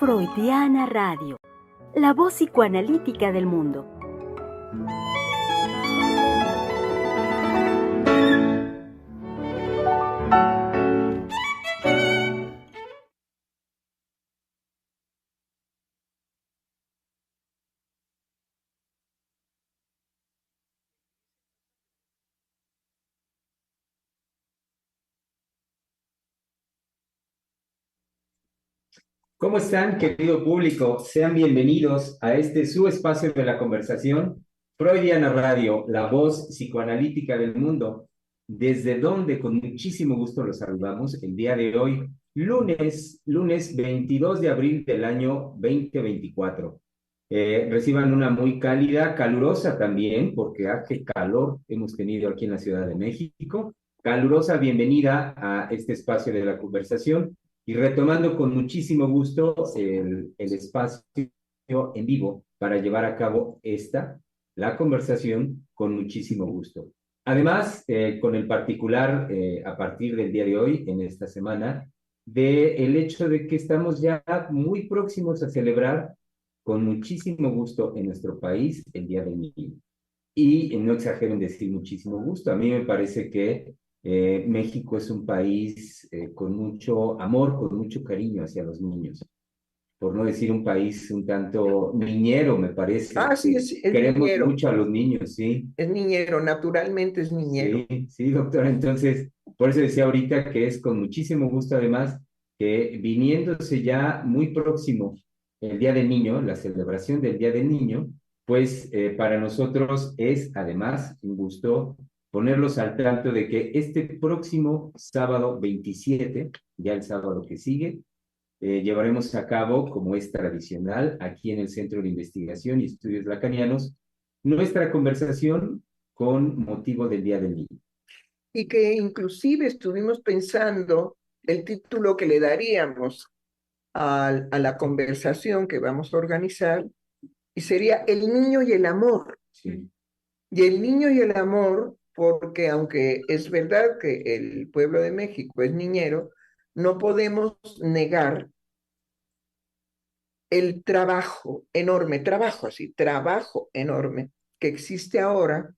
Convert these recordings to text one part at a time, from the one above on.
Freudiana Radio, la voz psicoanalítica del mundo. ¿Cómo están, querido público? Sean bienvenidos a este su espacio de la conversación, Freudiana Radio, la voz psicoanalítica del mundo, desde donde con muchísimo gusto los saludamos el día de hoy, lunes 22 de abril del año 2024. Reciban una muy cálida, calurosa también, porque qué calor hemos tenido aquí en la Ciudad de México. Calurosa bienvenida a este espacio de la conversación. Y retomando con muchísimo gusto el espacio en vivo para llevar a cabo la conversación, con muchísimo gusto. Además, con el particular, a partir del día de hoy, en esta semana, el hecho de que estamos ya muy próximos a celebrar con muchísimo gusto en nuestro país el Día del Niño. Y no exagero en decir muchísimo gusto. A mí me parece que México es un país con mucho amor, con mucho cariño hacia los niños. Por no decir un país un tanto niñero, me parece. Ah, sí, es Queremos niñero, mucho a los niños, sí. es niñero, naturalmente es niñero. Sí, sí, doctora. Entonces, por eso decía ahorita que es con muchísimo gusto, además, que viniéndose ya muy próximo el Día del Niño, la celebración del Día del Niño, pues para nosotros es además un gusto ponerlos al tanto de que este próximo sábado 27, ya el sábado que sigue, llevaremos a cabo, como es tradicional, aquí en el Centro de Investigación y Estudios Lacanianos, nuestra conversación con motivo del Día del Niño. Y que inclusive estuvimos pensando el título que le daríamos a la conversación que vamos a organizar, y sería El niño y el amor. Sí. Y el niño y el amor, porque aunque es verdad que el pueblo de México es niñero, no podemos negar el trabajo enorme que existe ahora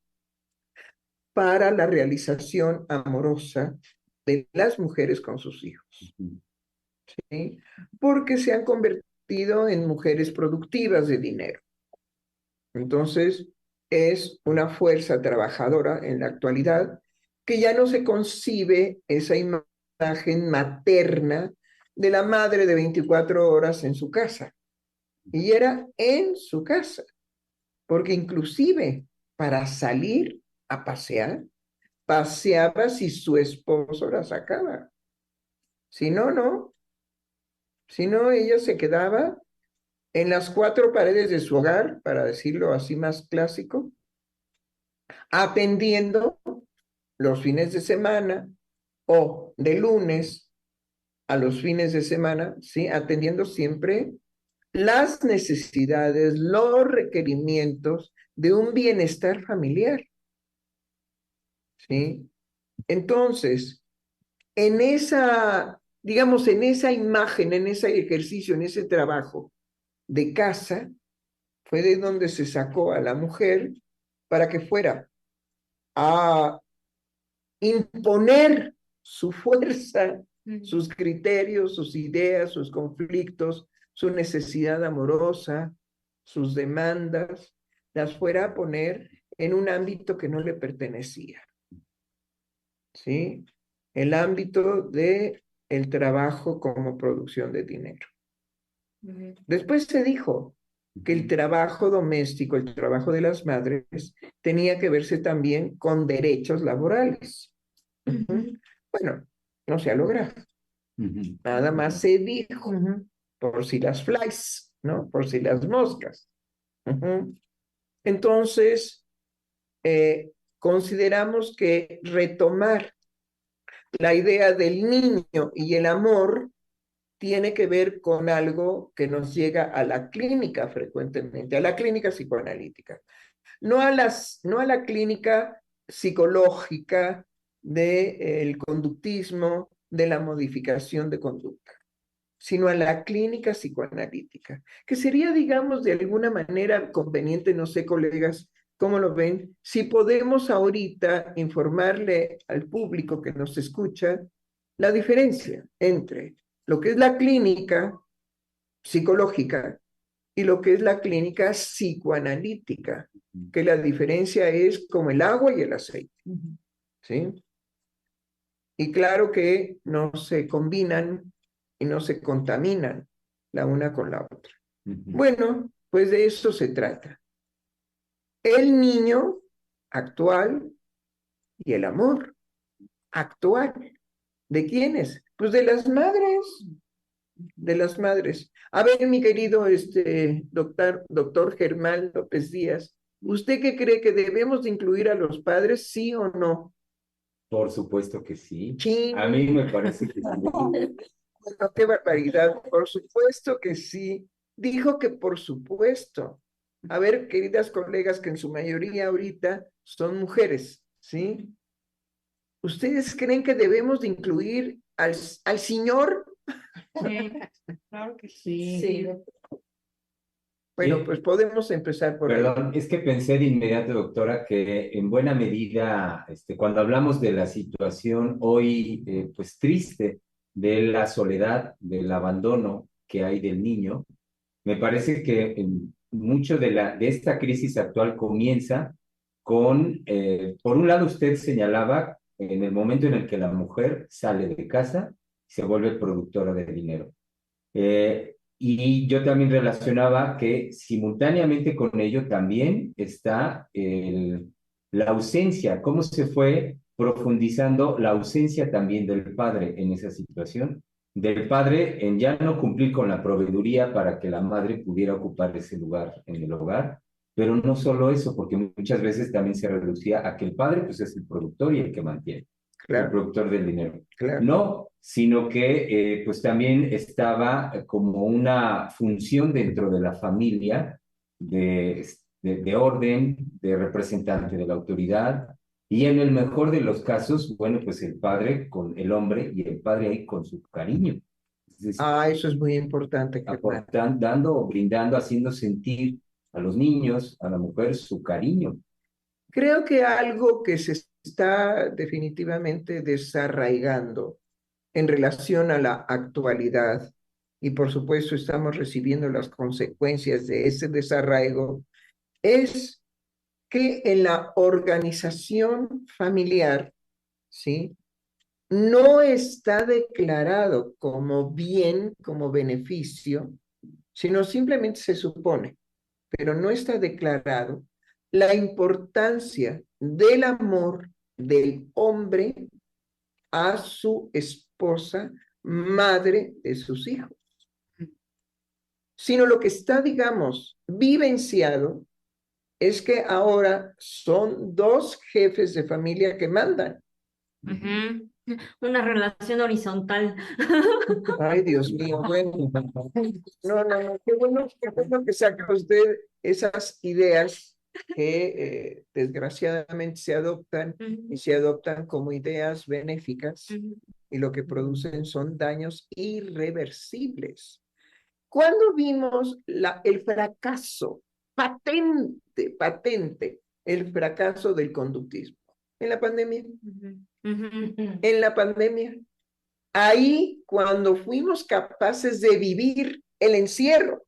para la realización amorosa de las mujeres con sus hijos, ¿sí? Porque se han convertido en mujeres productivas de dinero. Entonces, es una fuerza trabajadora en la actualidad que ya no se concibe esa imagen materna de la madre de 24 horas en su casa. Y era en su casa, porque inclusive para salir a pasear, paseaba si su esposo la sacaba. Si no, no. Si no, ella se quedaba en las cuatro paredes de su hogar, para decirlo así más clásico, atendiendo los fines de semana o de lunes a los fines de semana, ¿sí? Atendiendo siempre las necesidades, los requerimientos de un bienestar familiar, ¿sí? Entonces, en esa, digamos, en esa imagen, en ese ejercicio, en ese trabajo de casa, fue de donde se sacó a la mujer para que fuera a imponer su fuerza, sus criterios, sus ideas, sus conflictos, su necesidad amorosa, sus demandas, las fuera a poner en un ámbito que no le pertenecía, ¿sí? El ámbito de el trabajo como producción de dinero. Después se dijo que el trabajo doméstico, el trabajo de las madres, tenía que verse también con derechos laborales. Bueno, no se ha logrado. Nada más se dijo, por si las flies, ¿no? Por si las moscas. Entonces, consideramos que retomar la idea del niño y el amor tiene que ver con algo que nos llega a la clínica frecuentemente, a la clínica psicoanalítica, no a la clínica psicológica del conductismo, de la modificación de conducta, sino a la clínica psicoanalítica, que sería, digamos, de alguna manera conveniente, no sé, colegas, ¿cómo lo ven? Si podemos ahorita informarle al público que nos escucha la diferencia entre lo que es la clínica psicológica y lo que es la clínica psicoanalítica, que la diferencia es como el agua y el aceite, ¿sí? Y claro que no se combinan y no se contaminan la una con la otra. Bueno, pues de eso se trata. El niño actual y el amor actual. ¿De quiénes? Pues de las madres, de las madres. A ver, mi querido doctor Germán López Díaz, ¿usted qué cree que debemos de incluir a los padres, sí o no? Por supuesto que sí. Sí. A mí me parece que sí. Bueno, qué barbaridad. Por supuesto que sí. Dijo que por supuesto. A ver, queridas colegas, que en su mayoría ahorita son mujeres, ¿sí? ¿Ustedes creen que debemos de incluir al señor? Sí, claro que sí. Sí. Bueno, pues podemos empezar por ahí. Perdón, es que pensé de inmediato, doctora, que en buena medida, cuando hablamos de la situación hoy, pues triste, de la soledad, del abandono que hay del niño, me parece que mucho de esta crisis actual comienza con, por un lado, usted señalaba en el momento en el que la mujer sale de casa y se vuelve productora de dinero. Y yo también relacionaba que simultáneamente con ello también está la ausencia, cómo se fue profundizando la ausencia también del padre en esa situación, del padre en ya no cumplir con la proveeduría para que la madre pudiera ocupar ese lugar en el hogar, pero no solo eso, porque muchas veces también se reducía a que el padre pues es el productor y el que mantiene, el Claro, productor del dinero. claro. No, sino que pues también estaba como una función dentro de la familia de orden, de representante de la autoridad, y en el mejor de los casos, bueno, pues el padre con el hombre y el padre ahí con su cariño. Es decir, Eso es muy importante, Germán. dando, brindando, haciendo sentir a los niños, a la mujer, su cariño. Creo que algo que se está definitivamente desarraigando en relación a la actualidad, y por supuesto estamos recibiendo las consecuencias de ese desarraigo, es que en la organización familiar, ¿sí? No está declarado como bien, como beneficio, sino simplemente se supone, pero no está declarado la importancia del amor del hombre a su esposa, madre de sus hijos, sino lo que está, digamos, vivenciado es que ahora son dos jefes de familia que mandan. Ujú. Una relación horizontal. Ay, Dios mío, bueno. No, qué bueno que saca usted esas ideas que desgraciadamente se adoptan y se adoptan como ideas benéficas y lo que producen son daños irreversibles. ¿Cuándo vimos el fracaso patente, el fracaso del conductismo? En la pandemia. En la pandemia. Ahí, cuando fuimos capaces de vivir el encierro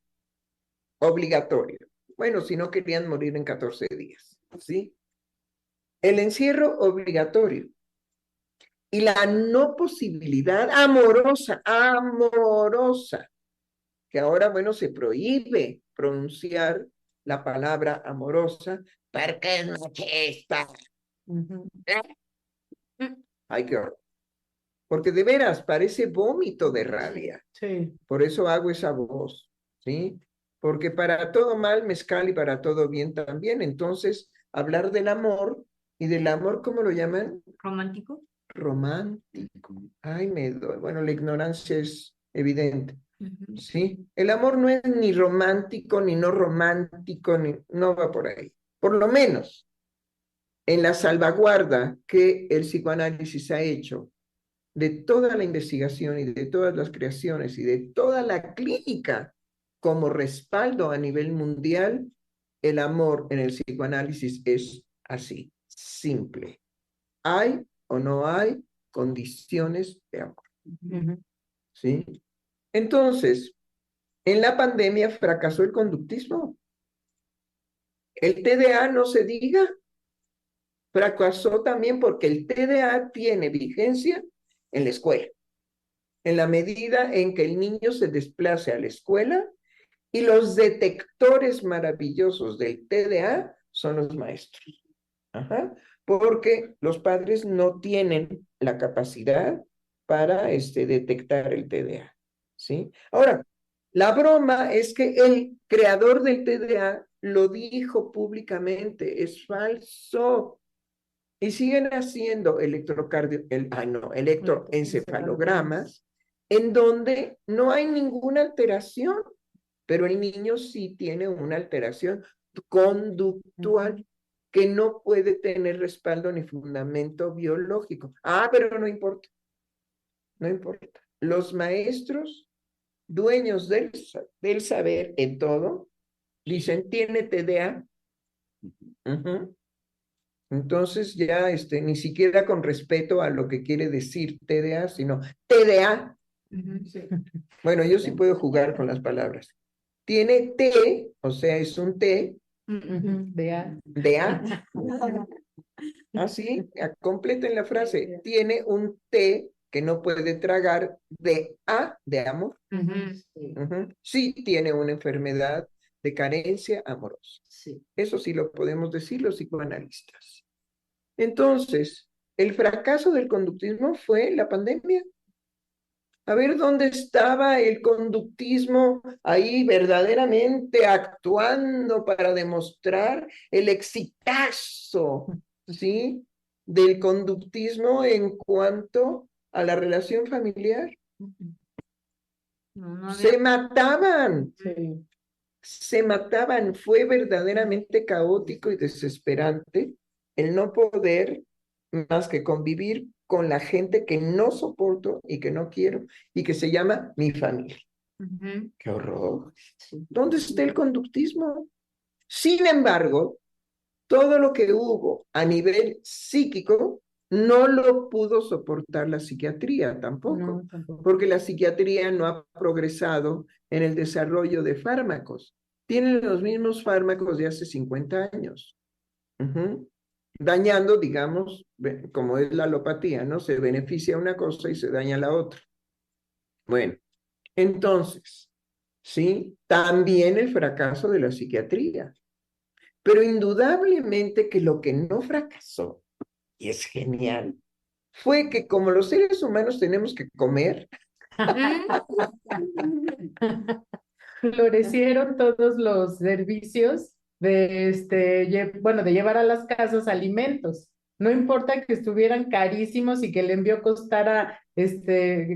obligatorio. Bueno, si no querían morir en 14 días, ¿sí? El encierro obligatorio y la no posibilidad amorosa, que ahora, bueno, se prohíbe pronunciar la palabra amorosa porque es machista. Ay, qué horror. Porque de veras parece vómito de rabia. Sí. Por eso hago esa voz, ¿sí? Porque para todo mal mezcal y para todo bien también. Entonces, hablar del amor y del amor, ¿cómo lo llaman? ¿Romántico? Romántico. Ay, bueno, la ignorancia es evidente. ¿Sí? El amor no es ni romántico, ni no romántico, no va por ahí. Por lo menos, en la salvaguarda que el psicoanálisis ha hecho de toda la investigación y de todas las creaciones y de toda la clínica como respaldo a nivel mundial, el amor en el psicoanálisis es así, simple. ¿Hay o no hay condiciones de amor? ¿Sí? Entonces, en la pandemia fracasó el conductismo. El TDA no se diga. Fracasó también porque el TDA tiene vigencia en la escuela, en la medida en que el niño se desplace a la escuela y los detectores maravillosos del TDA son los maestros. Ajá. Porque los padres no tienen la capacidad para detectar el TDA. ¿Sí? Ahora, la broma es que el creador del TDA lo dijo públicamente, es falso. Y siguen haciendo electroencefalogramas en donde no hay ninguna alteración, pero el niño sí tiene una alteración conductual que no puede tener respaldo ni fundamento biológico. Pero no importa, no importa. Los maestros, dueños del saber en todo, dicen, tiene TDA. Entonces ya ni siquiera con respeto a lo que quiere decir TDA, sino TDA. Bueno, yo sí puedo jugar con las palabras. Tiene T, o sea, es un T. DA. Así, completen la frase. Tiene un T que no puede tragar de A, de amor. Sí, tiene una enfermedad de carencia amorosa. Sí. Eso sí lo podemos decir los psicoanalistas. Entonces, el fracaso del conductismo fue la pandemia. A ver dónde estaba el conductismo ahí verdaderamente actuando para demostrar el exitazo, ¿sí?, del conductismo en cuanto a la relación familiar. Se mataban. Sí. Se mataban. Fue verdaderamente caótico y desesperante el no poder más que convivir con la gente que no soporto y que no quiero y que se llama mi familia. ¡Qué horror! ¿Dónde está el conductismo? Sin embargo, todo lo que hubo a nivel psíquico no lo pudo soportar la psiquiatría tampoco, porque la psiquiatría no ha progresado en el desarrollo de fármacos. Tienen los mismos fármacos de hace 50 años. Dañando, digamos, como es la alopatía, ¿no? Se beneficia una cosa y se daña la otra. Bueno, entonces, ¿sí? También el fracaso de la psiquiatría. Pero indudablemente que lo que no fracasó, y es genial, fue que como los seres humanos tenemos que comer, florecieron todos los servicios de llevar a las casas alimentos. No importa que estuvieran carísimos y que el envío costara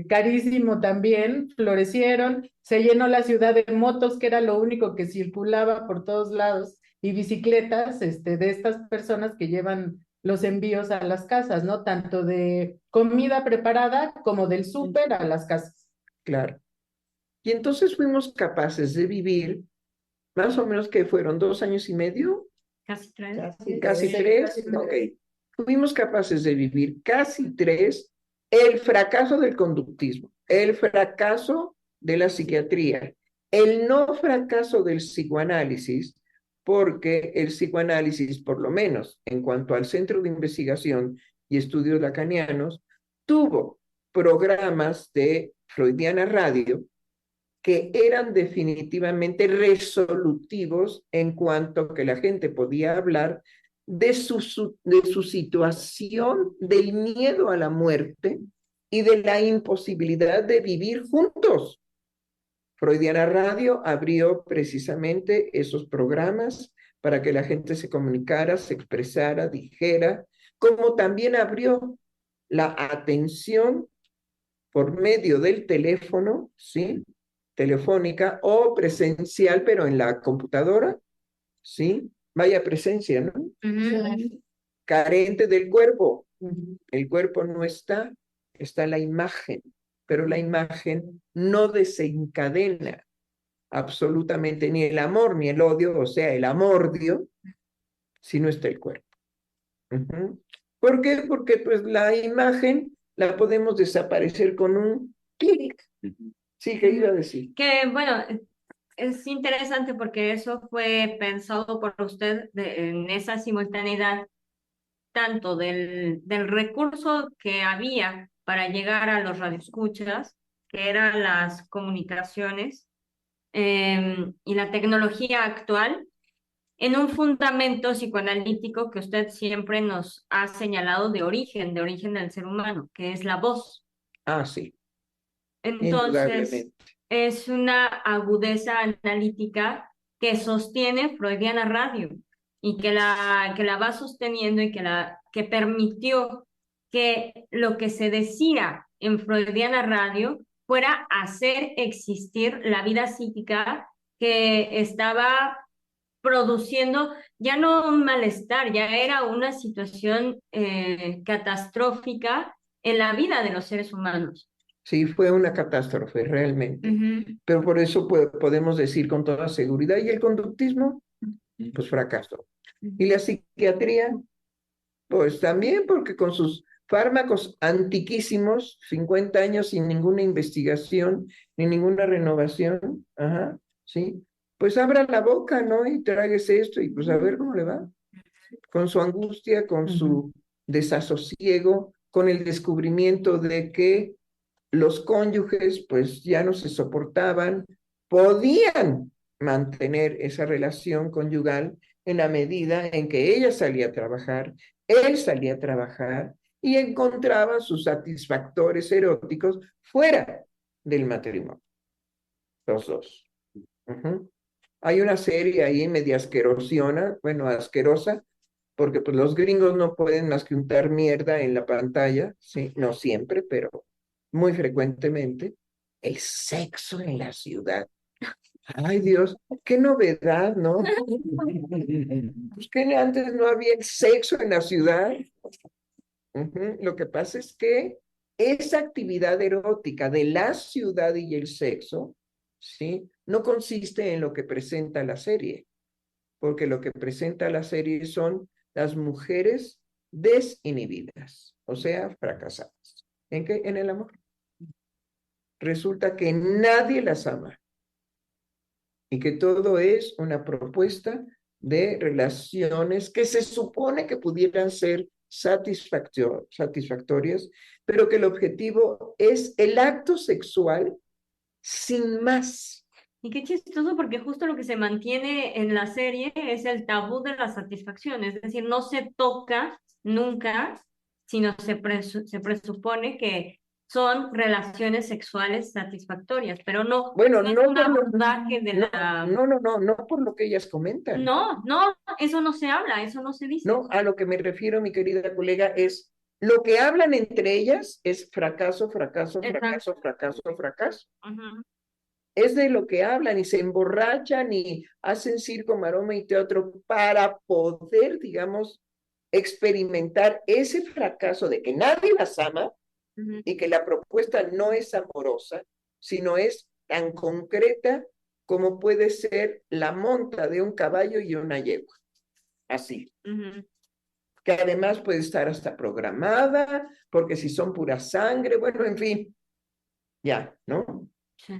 carísimo también, florecieron, se llenó la ciudad de motos, que era lo único que circulaba por todos lados, y bicicletas de estas personas que llevan los envíos a las casas, ¿no? Tanto de comida preparada como del súper a las casas. Claro. Y entonces fuimos capaces de vivir, más o menos que fueron 2 años y medio. Casi 3. Casi 3. Ok. Fuimos capaces de vivir casi 3 el fracaso del conductismo, el fracaso de la psiquiatría, el no fracaso del psicoanálisis, porque el psicoanálisis, por lo menos en cuanto al Centro de Investigación y Estudios Lacanianos, tuvo programas de Freudiana Radio que eran definitivamente resolutivos en cuanto que la gente podía hablar de su situación del miedo a la muerte y de la imposibilidad de vivir juntos. Freudiana Radio abrió precisamente esos programas para que la gente se comunicara, se expresara, dijera, como también abrió la atención por medio del teléfono, ¿sí?, telefónica o presencial, pero en la computadora, ¿sí? Vaya presencia, ¿no? Carente del cuerpo. El cuerpo no está está la imagen, pero la imagen no desencadena absolutamente ni el amor ni el odio, o sea, el amordio, si no está el cuerpo. ¿Por qué? Porque pues la imagen la podemos desaparecer con un clic. Sí, ¿qué iba a decir? Que bueno, es interesante porque eso fue pensado por usted en esa simultaneidad, tanto del recurso que había para llegar a los radioescuchas, que eran las comunicaciones, y la tecnología actual, en un fundamento psicoanalítico que usted siempre nos ha señalado de origen del ser humano, que es la voz. Ah, sí, Entonces, indudablemente. es una agudeza analítica que sostiene Freudiana Radio y que la va sosteniendo y que permitió que lo que se decía en Freudiana Radio fuera hacer existir la vida psíquica que estaba produciendo ya no un malestar, ya era una situación catastrófica en la vida de los seres humanos. Sí, fue una catástrofe realmente. Pero por eso podemos decir con toda seguridad, y el conductismo, pues fracasó. Y la psiquiatría, pues también, porque con sus fármacos antiquísimos, 50 años sin ninguna investigación, ni ninguna renovación, ajá, sí, pues abra la boca, ¿no? Y tráguese esto, y pues a ver cómo le va. Con su angustia, con su desasosiego, con el descubrimiento de que los cónyuges pues ya no se soportaban, podían mantener esa relación conyugal en la medida en que ella salía a trabajar, él salía a trabajar y encontraban sus satisfactores eróticos fuera del matrimonio, los dos. Hay una serie ahí media asquerosiona, bueno, asquerosa, porque pues los gringos no pueden más que untar mierda en la pantalla, sí, no siempre, pero muy frecuentemente, el sexo en la ciudad. Ay, Dios, qué novedad, ¿no? Pues que antes no había el sexo en la ciudad. Lo que pasa es que esa actividad erótica de la ciudad y el sexo, ¿sí? No consiste en lo que presenta la serie, porque lo que presenta la serie son las mujeres desinhibidas, o sea, fracasadas. ¿En qué? En el amor. Resulta que nadie las ama y que todo es una propuesta de relaciones que se supone que pudieran ser satisfactorias, pero que el objetivo es el acto sexual sin más. Y qué chistoso porque justo lo que se mantiene en la serie es el tabú de la satisfacción, es decir, no se toca nunca, sino se presupone que son relaciones sexuales satisfactorias, pero no, Bueno, no es no un por lo, abordaje de la... no por lo que ellas comentan. No, eso no se habla, eso no se dice. No, a lo que me refiero, mi querida colega, es lo que hablan entre ellas es fracaso, fracaso, fracaso, fracaso, fracaso. Es de lo que hablan y se emborrachan y hacen circo, maroma y teatro para poder, digamos, experimentar ese fracaso de que nadie las ama y que la propuesta no es amorosa, sino es tan concreta como puede ser la monta de un caballo y una yegua. Así. Que además puede estar hasta programada, porque si son pura sangre, bueno, en fin, ya, ¿no? Sí.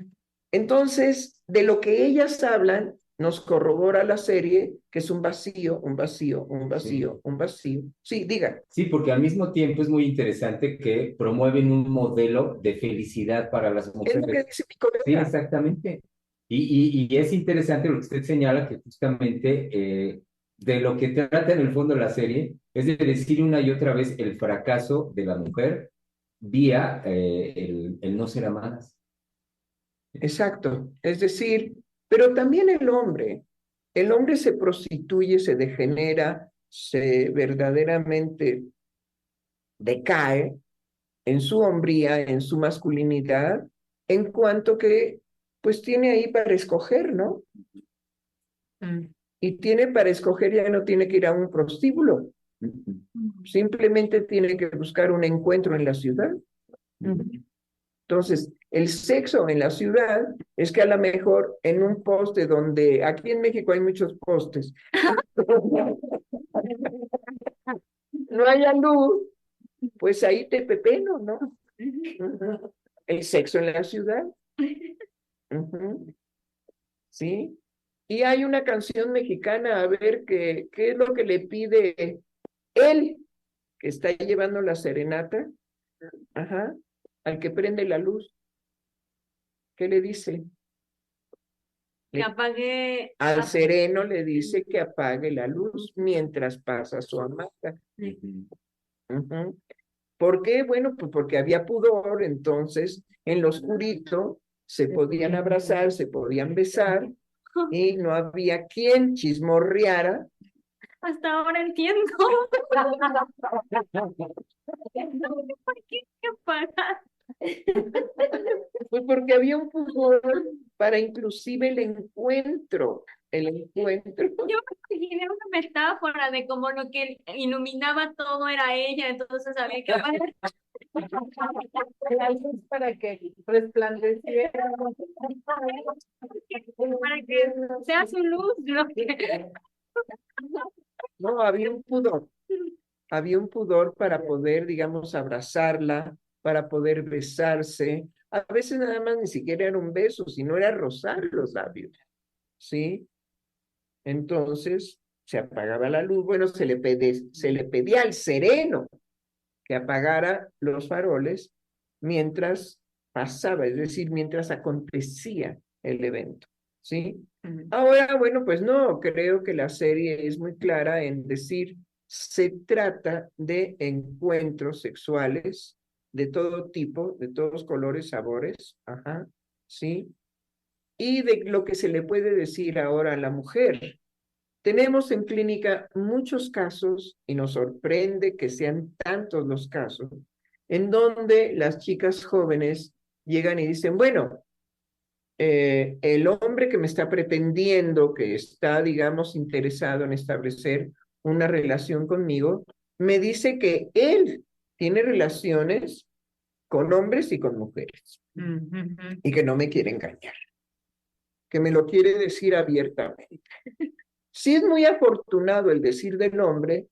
Entonces, de lo que ellas hablan, nos corrobora la serie que es un vacío, un vacío, un vacío, sí. Un vacío. Sí, diga. Sí, porque al mismo tiempo es muy interesante que promueven un modelo de felicidad para las mujeres. Es lo que dice mi colega. Sí, exactamente. Y es interesante lo que usted señala, que justamente de lo que trata en el fondo la serie es de decir una y otra vez el fracaso de la mujer vía el no ser amadas. Exacto. Es decir, pero también el hombre se prostituye, se degenera, se verdaderamente decae en su hombría, en su masculinidad, en cuanto que pues tiene ahí para escoger, ¿no? Y tiene para escoger, ya no tiene que ir a un prostíbulo, simplemente tiene que buscar un encuentro en la ciudad. Entonces, el sexo en la ciudad es que a lo mejor en un poste donde, aquí en México hay muchos postes, no haya luz, pues ahí te pepeno, ¿no? El sexo en la ciudad. ¿Sí? Y hay una canción mexicana, a ver qué es lo que le pide él, que está llevando la serenata, al que prende la luz. ¿Qué le dice? Que apague. Al sereno le dice que apague la luz mientras pasa su hamaca. ¿Por qué? Bueno, pues porque había pudor, entonces en lo oscurito se podían abrazar, se podían besar, y no había quien chismorreara. Hasta ahora entiendo. ¿Por qué que apagar? Pues porque había un pudor para inclusive el encuentro. Yo me imaginé una metáfora de como lo que iluminaba todo era ella, entonces había que apagar. La luz para que resplandeciera. Para que sea su luz lo que... No, había un pudor. Había un pudor para poder, digamos, abrazarla, para poder besarse. A veces nada más ni siquiera era un beso, sino era rozar los labios. ¿Sí? Entonces se apagaba la luz. Bueno, se le pedía al sereno que apagara los faroles mientras pasaba, es decir, mientras acontecía el evento. ¿Sí? Ahora, bueno, pues no, creo que la serie es muy clara en decir, se trata de encuentros sexuales de todo tipo, de todos colores, sabores, ¿sí? Y de lo que se le puede decir ahora a la mujer. Tenemos en clínica muchos casos, y nos sorprende que sean tantos los casos, en donde las chicas jóvenes llegan y dicen, bueno, el hombre que me está pretendiendo, que está, digamos, interesado en establecer una relación conmigo, me dice que él tiene relaciones con hombres y con mujeres, y que no me quiere engañar, que me lo quiere decir abiertamente. Si es muy afortunado el decir del hombre,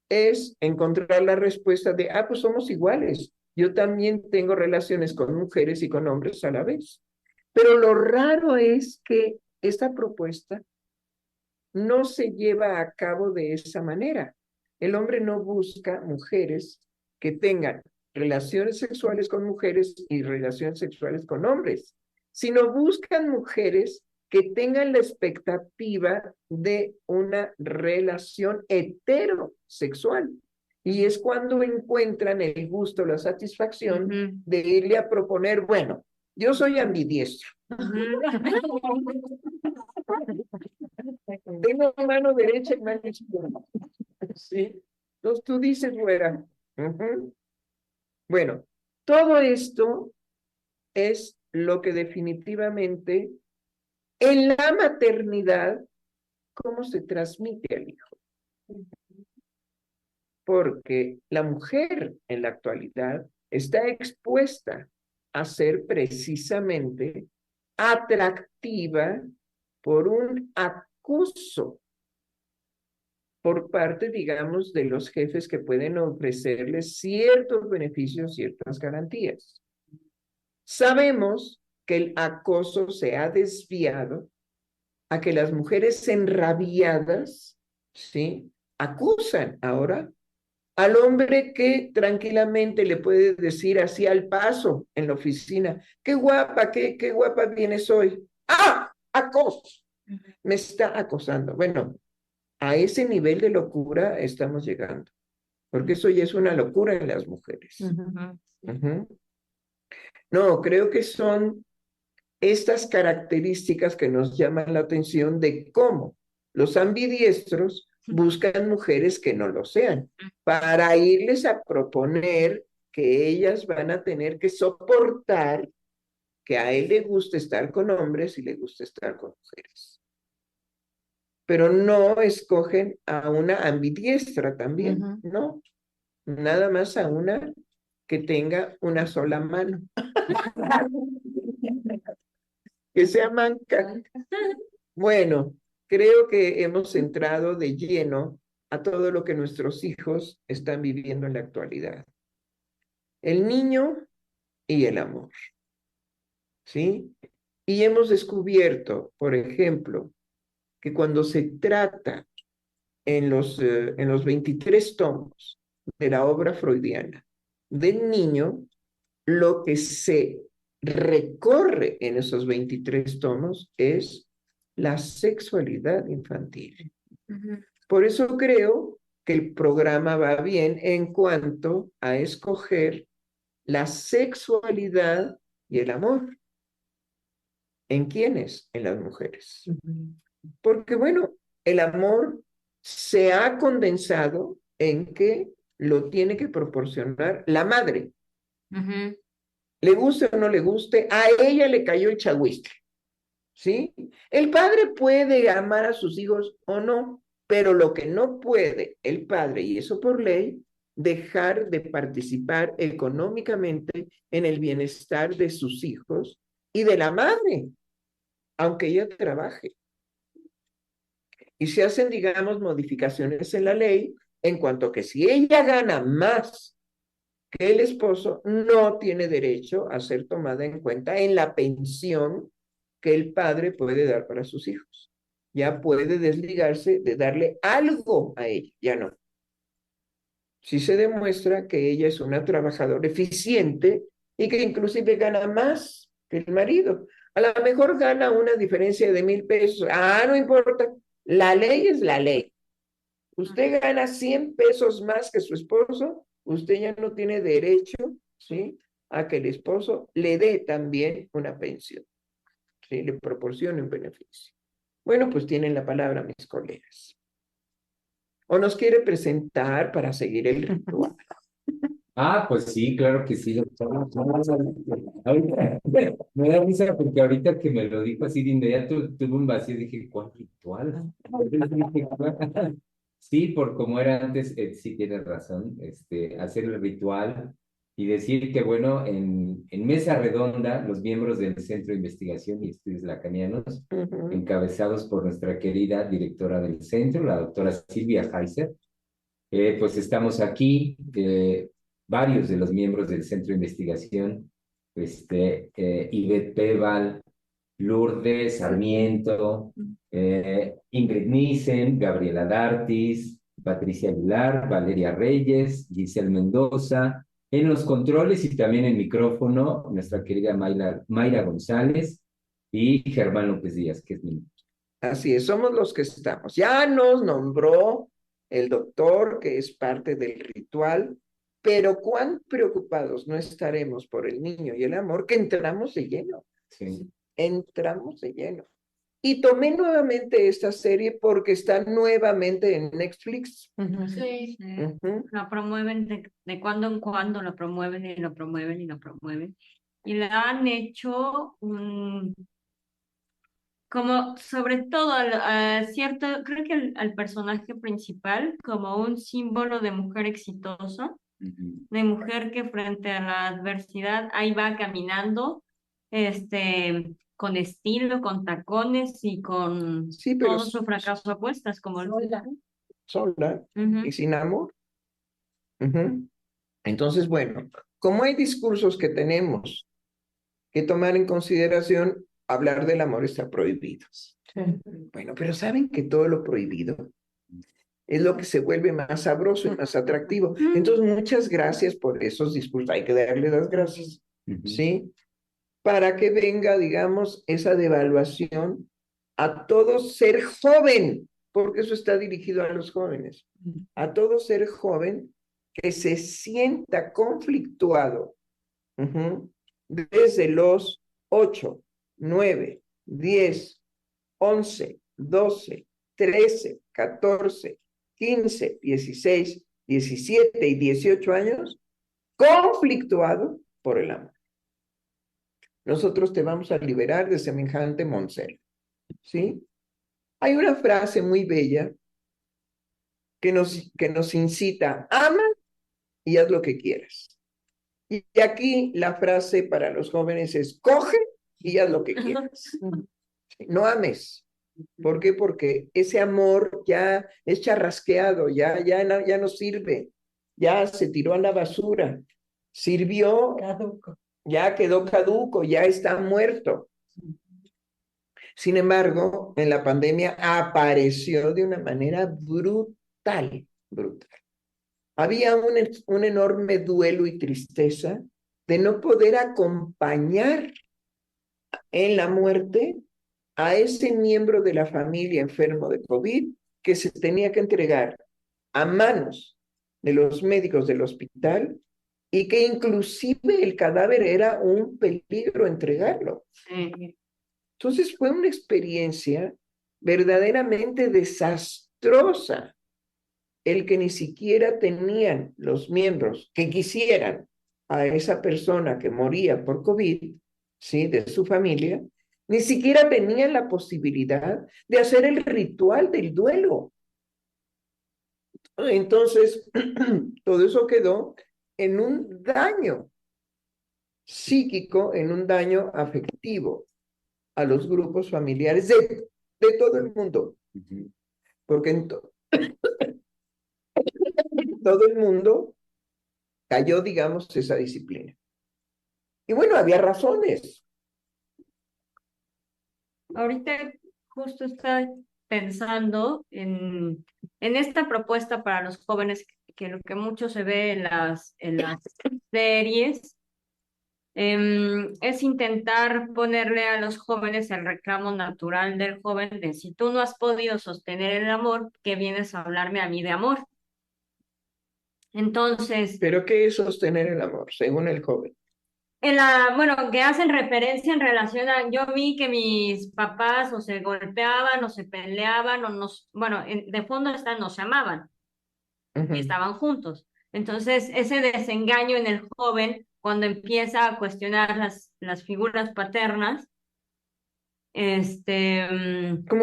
es encontrar la respuesta de, pues somos iguales. Yo también tengo relaciones con mujeres y con hombres a la vez. Pero lo raro es que esta propuesta no se lleva a cabo de esa manera. El hombre no busca mujeres que tengan relaciones sexuales con mujeres y relaciones sexuales con hombres, sino buscan mujeres que tengan la expectativa de una relación heterosexual. Y es cuando encuentran el gusto, la satisfacción de irle a proponer, bueno, yo soy ambidiestro. Tengo mano derecha y mano izquierda. ¿Sí? Entonces tú dices, fuera. Bueno, todo esto es lo que definitivamente en la maternidad, ¿cómo se transmite al hijo? Porque la mujer en la actualidad está expuesta a ser precisamente atractiva por un acoso por parte, digamos, de los jefes que pueden ofrecerles ciertos beneficios, ciertas garantías. Sabemos que el acoso se ha desviado a que las mujeres enrabiadas, ¿sí?, acusan ahora al hombre que tranquilamente le puede decir así al paso en la oficina, qué guapa, qué guapa vienes hoy. ¡Ah! Acoso. Me está acosando. Bueno, a ese nivel de locura estamos llegando, porque eso ya es una locura en las mujeres. No, creo que son estas características que nos llaman la atención de cómo los ambidiestros buscan mujeres que no lo sean, para irles a proponer que ellas van a tener que soportar que a él le guste estar con hombres y le guste estar con mujeres. Pero no escogen a una ambidiestra también, no, nada más a una que tenga una sola mano, que sea manca. Bueno, creo que hemos entrado de lleno a todo lo que nuestros hijos están viviendo en la actualidad. El niño y el amor, ¿sí? Y hemos descubierto, por ejemplo, que cuando se trata en los 23 tomos de la obra freudiana del niño, lo que se recorre en esos 23 tomos es la sexualidad infantil. Por eso creo que el programa va bien en cuanto a escoger la sexualidad y el amor. ¿En quiénes? En las mujeres. Porque bueno, el amor se ha condensado en que lo tiene que proporcionar la madre. Le guste o no le guste, a ella le cayó el chagüistle, ¿sí? El padre puede amar a sus hijos o no, pero lo que no puede el padre, y eso por ley, dejar de participar económicamente en el bienestar de sus hijos y de la madre, aunque ella trabaje. Y se hacen, digamos, modificaciones en la ley en cuanto a que si ella gana más que el esposo, no tiene derecho a ser tomada en cuenta en la pensión que el padre puede dar para sus hijos. Ya puede desligarse de darle algo a ella, ya no. Si se demuestra que ella es una trabajadora eficiente y que inclusive gana más que el marido. A lo mejor gana una diferencia de 1,000 pesos. Ah, no importa. La ley es la ley. Usted gana 100 pesos más que su esposo, usted ya no tiene derecho, ¿sí?, a que el esposo le dé también una pensión, ¿sí?, le proporcione un beneficio. Bueno, pues tienen la palabra mis colegas. ¿O nos quiere presentar para seguir el ritual? Ah, pues sí, claro que sí, doctor. Ahorita, me da risa porque ahorita que me lo dijo así de inmediato tuve un vacío, dije, ¿cuál ritual? Sí, por como era antes, sí tienes razón, hacer el ritual y decir que, bueno, en mesa redonda, los miembros del Centro de Investigación y Estudios Lacanianos, encabezados por nuestra querida directora del centro, la doctora Silvia Heiser, pues estamos aquí, varios de los miembros del Centro de Investigación, Ivette Peval, Lourdes Sarmiento, Ingrid Nissen, Gabriela Dartis, Patricia Aguilar, Valeria Reyes, Giselle Mendoza, en los controles y también en micrófono, nuestra querida Mayra González y Germán López Díaz, que es mi... Así es, somos los que estamos. Ya nos nombró el doctor, que es parte del ritual, pero cuán preocupados no estaremos por el niño y el amor, que entramos de lleno. Sí. Entramos de lleno. Y tomé nuevamente esta serie porque está nuevamente en Netflix. Sí, la promueven de cuando en cuando, la promueven y la promueven y la promueven. Y la han hecho como sobre todo cierto, creo que al personaje principal como un símbolo de mujer exitosa, de mujer que frente a la adversidad ahí va caminando, con estilo, con tacones y con Sí, pero todo su fracaso a cuestas, como sola Ujú. y sin amor. Entonces, bueno, como hay discursos que tenemos que tomar en consideración, hablar del amor está prohibido. Bueno, pero saben que todo lo prohibido es lo que se vuelve más sabroso y más atractivo. Entonces, muchas gracias por esos discursos. Hay que darle las gracias, ¿sí? Para que venga, digamos, esa devaluación a todo ser joven, porque eso está dirigido a los jóvenes, a todo ser joven que se sienta conflictuado desde los 8, 9, 10, 11, 12, 13, 14, 15, 16, 17 y 18 años, conflictuado por el amor. Nosotros te vamos a liberar de semejante moncel, ¿sí? Hay una frase muy bella que nos incita, ama y haz lo que quieras. Y aquí la frase para los jóvenes es, coge y haz lo que quieras. No ames. ¿Por qué? Porque ese amor ya es charrasqueado, ya no sirve, ya se tiró a la basura, sirvió, Caduco. ya quedó caduco, ya está muerto. Sin embargo, en la pandemia apareció de una manera brutal, brutal. Había un enorme duelo y tristeza de no poder acompañar en la muerte a ese miembro de la familia enfermo de COVID que se tenía que entregar a manos de los médicos del hospital y que inclusive el cadáver era un peligro entregarlo. Entonces fue una experiencia verdaderamente desastrosa el que ni siquiera tenían los miembros que quisieran a esa persona que moría por COVID, ¿sí? De su familia, ni siquiera tenían la posibilidad de hacer el ritual del duelo. Entonces, todo eso quedó en un daño psíquico, en un daño afectivo a los grupos familiares de todo el mundo. Porque en todo el mundo cayó, digamos, esa disciplina. Y bueno, había razones. Ahorita justo está pensando en esta propuesta para los jóvenes, que lo que mucho se ve en las series, es intentar ponerle a los jóvenes el reclamo natural del joven de si tú no has podido sostener el amor, ¿qué vienes a hablarme a mí de amor? Entonces, Pero ¿qué es sostener el amor, según el joven? bueno, que hacen referencia en relación a, yo vi que mis papás o se golpeaban o se peleaban o nos, bueno, de fondo están, no se amaban y estaban juntos. Entonces, ese desengaño en el joven, cuando empieza a cuestionar las figuras paternas, Como si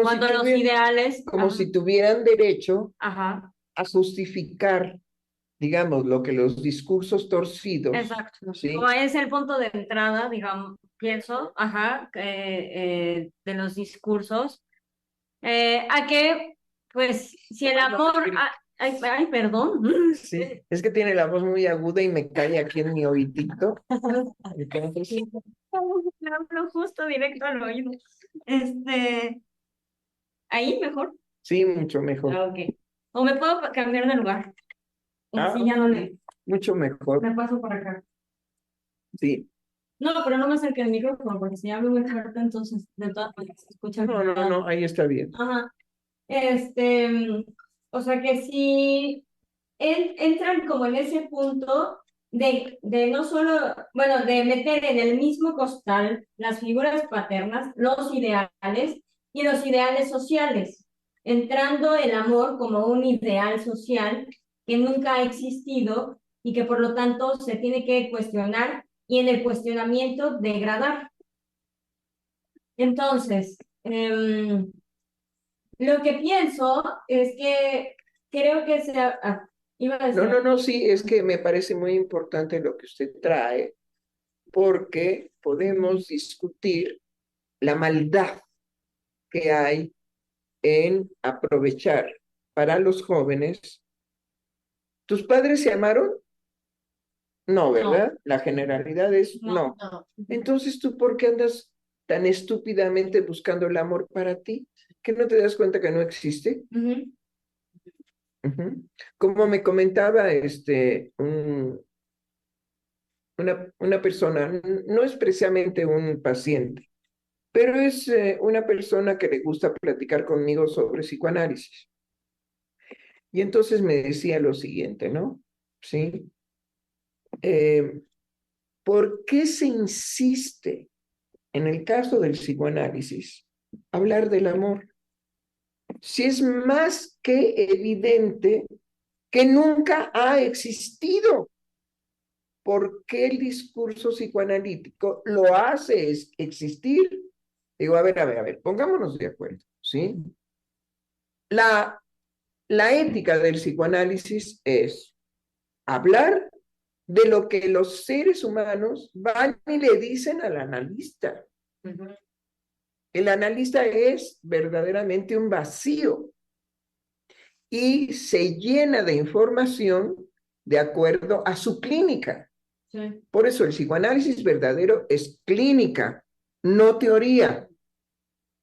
cuando los ideales, como si tuvieran derecho ajá, a justificar, digamos, lo que los discursos torcidos, exacto. ¿sí? Como es el punto de entrada, digamos, pienso, ajá, de los discursos, a que, pues, si el amor, ay, perdón. Sí, es que tiene la voz muy aguda y me cae aquí en mi oídito. Entonces, Le hablo justo directo al oído. Ahí mejor. sí, mucho mejor. Ah, ok. O me puedo cambiar de lugar. Ah, Así ya no le. mucho mejor, Me paso por acá. sí. No, pero no me acerque el micrófono, porque si hablo muy fuerte, entonces de todas maneras se escucha. No, ahí está bien. Ajá. O sea que si entran como en ese punto de no solo, bueno, de meter en el mismo costal las figuras paternas, los ideales y los ideales sociales, entrando el amor como un ideal social que nunca ha existido y que por lo tanto se tiene que cuestionar y en el cuestionamiento degradar. Entonces, lo que pienso es que creo que iba a decir. No, sí, es que me parece muy importante lo que usted trae, porque podemos discutir la maldad que hay en aprovechar para los jóvenes. ¿Tus padres se amaron? No, ¿verdad? La generalidad es no. Entonces, ¿tú por qué andas tan estúpidamente buscando el amor para ti? ¿Que no te das cuenta que no existe? Como me comentaba una persona, no es precisamente un paciente, pero es una persona que le gusta platicar conmigo sobre psicoanálisis. Y entonces me decía lo siguiente, ¿no? ¿Sí? ¿Por qué se insiste en el caso del psicoanálisis hablar del amor? Si es más que evidente que nunca ha existido. ¿Por qué el discurso psicoanalítico lo hace existir? Digo, a ver, pongámonos de acuerdo, ¿sí? La ética del psicoanálisis es hablar de lo que los seres humanos van y le dicen al analista. El analista es verdaderamente un vacío y se llena de información de acuerdo a su clínica. Sí. Por eso el psicoanálisis verdadero es clínica, no teoría.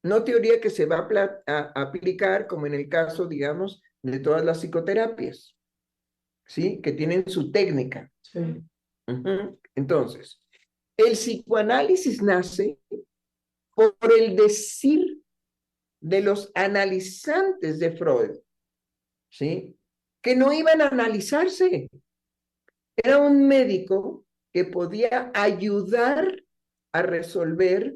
No teoría que se va a aplicar como en el caso, digamos, de todas las psicoterapias, ¿sí? Que tienen su técnica. Sí. Entonces, el psicoanálisis nace por el decir de los analizantes de Freud, ¿sí? Que no iban a analizarse. Era un médico que podía ayudar a resolver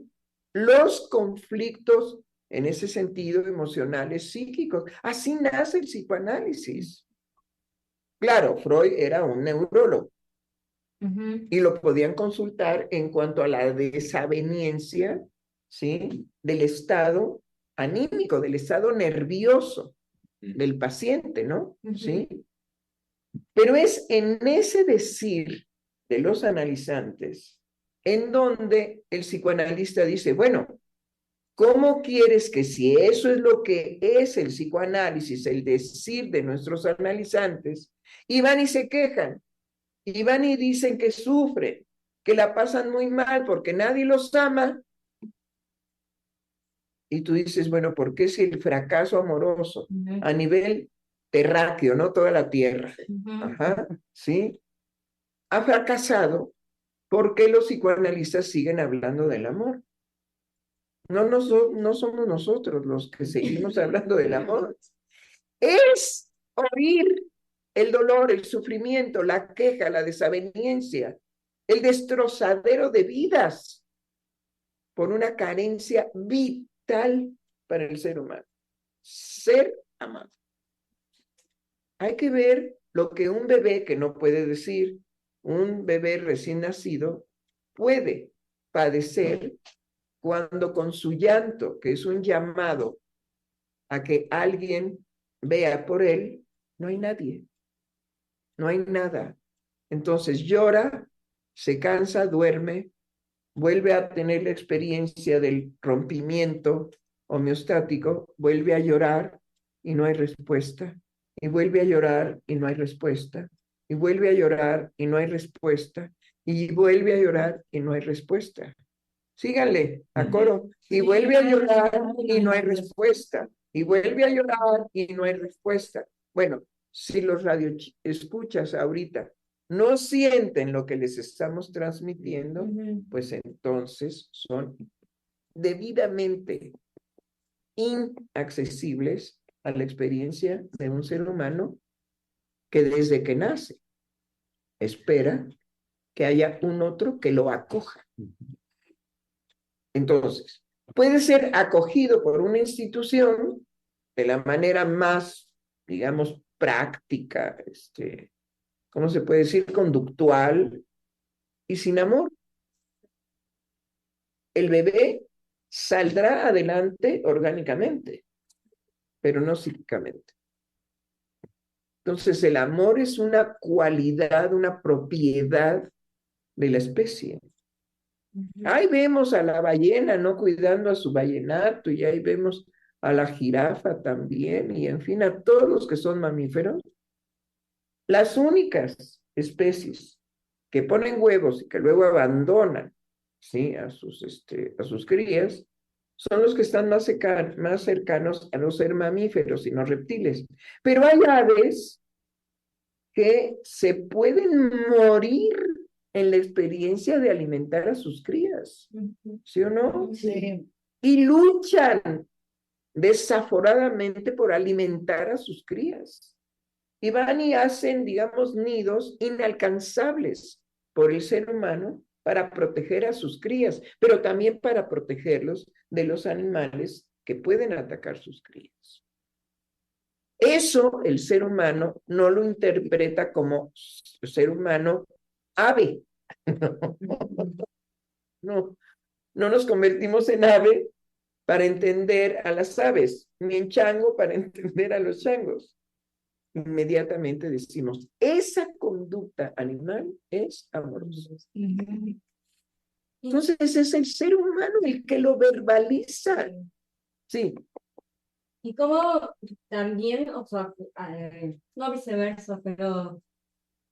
los conflictos, en ese sentido, emocionales, psíquicos. Así nace el psicoanálisis. Claro, Freud era un neurólogo y lo podían consultar en cuanto a la desaveniencia, ¿sí? Del estado anímico, del estado nervioso del paciente, ¿no? ¿Sí? Pero es en ese decir de los analizantes en donde el psicoanalista dice, bueno, ¿cómo quieres que si eso es lo que es el psicoanálisis, el decir de nuestros analizantes, y van y se quejan, y van y dicen que sufren, que la pasan muy mal porque nadie los ama? Y tú dices, bueno, ¿por qué si el fracaso amoroso a nivel terráqueo, no toda la tierra, ¿sí? Ha fracasado? ¿Por qué los psicoanalistas siguen hablando del amor? No somos nosotros los que seguimos hablando del amor. Es oír el dolor, el sufrimiento, la queja, la desaveniencia, el destrozadero de vidas por una carencia vital para el ser humano. Ser amado. Hay que ver lo que un bebé que no puede decir, un bebé recién nacido, puede padecer cuando con su llanto, que es un llamado a que alguien vea por él, no hay nadie, no hay nada. Entonces llora, se cansa, duerme, vuelve a tener la experiencia del rompimiento homeostático, vuelve a llorar y no hay respuesta, y vuelve a llorar y no hay respuesta, y vuelve a llorar y no hay respuesta, y vuelve a llorar y no hay respuesta. Síganle a coro. Y vuelve a llorar y no hay respuesta. Y vuelve a llorar y no hay respuesta. Bueno, si los radioescuchas ahorita no sienten lo que les estamos transmitiendo, pues entonces son debidamente inaccesibles a la experiencia de un ser humano que desde que nace espera que haya un otro que lo acoja. Entonces, puede ser acogido por una institución de la manera más, digamos, práctica, ¿cómo se puede decir? Conductual y sin amor. El bebé saldrá adelante orgánicamente, pero no psíquicamente. Entonces, el amor es una cualidad, una propiedad de la especie. Ahí vemos a la ballena no cuidando a su ballenato, y ahí vemos a la jirafa también, y en fin, a todos los que son mamíferos. Las únicas especies que ponen huevos y que luego abandonan, ¿sí? a sus crías, son los que están más cercanos a no ser mamíferos y no reptiles. Pero hay aves que se pueden morir en la experiencia de alimentar a sus crías, ¿sí o no? Sí. Y luchan desaforadamente por alimentar a sus crías. Y van y hacen, digamos, nidos inalcanzables por el ser humano para proteger a sus crías, pero también para protegerlos de los animales que pueden atacar sus crías. Eso el ser humano no lo interpreta como ser humano ave. No nos convertimos en ave para entender a las aves, ni en chango para entender a los changos. inmediatamente decimos, esa conducta animal es amorosa. Entonces es el ser humano el que lo verbaliza. Sí. Y como también, o sea, no viceversa, pero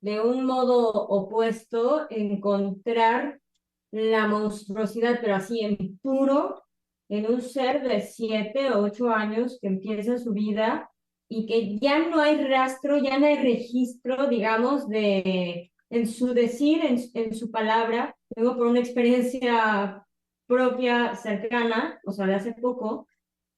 de un modo opuesto, encontrar la monstruosidad, pero así en puro, en un ser de 7 o 8 años que empieza su vida y que ya no hay rastro, ya no hay registro, digamos, en su decir, en su palabra. Luego por una experiencia propia, cercana, o sea, de hace poco,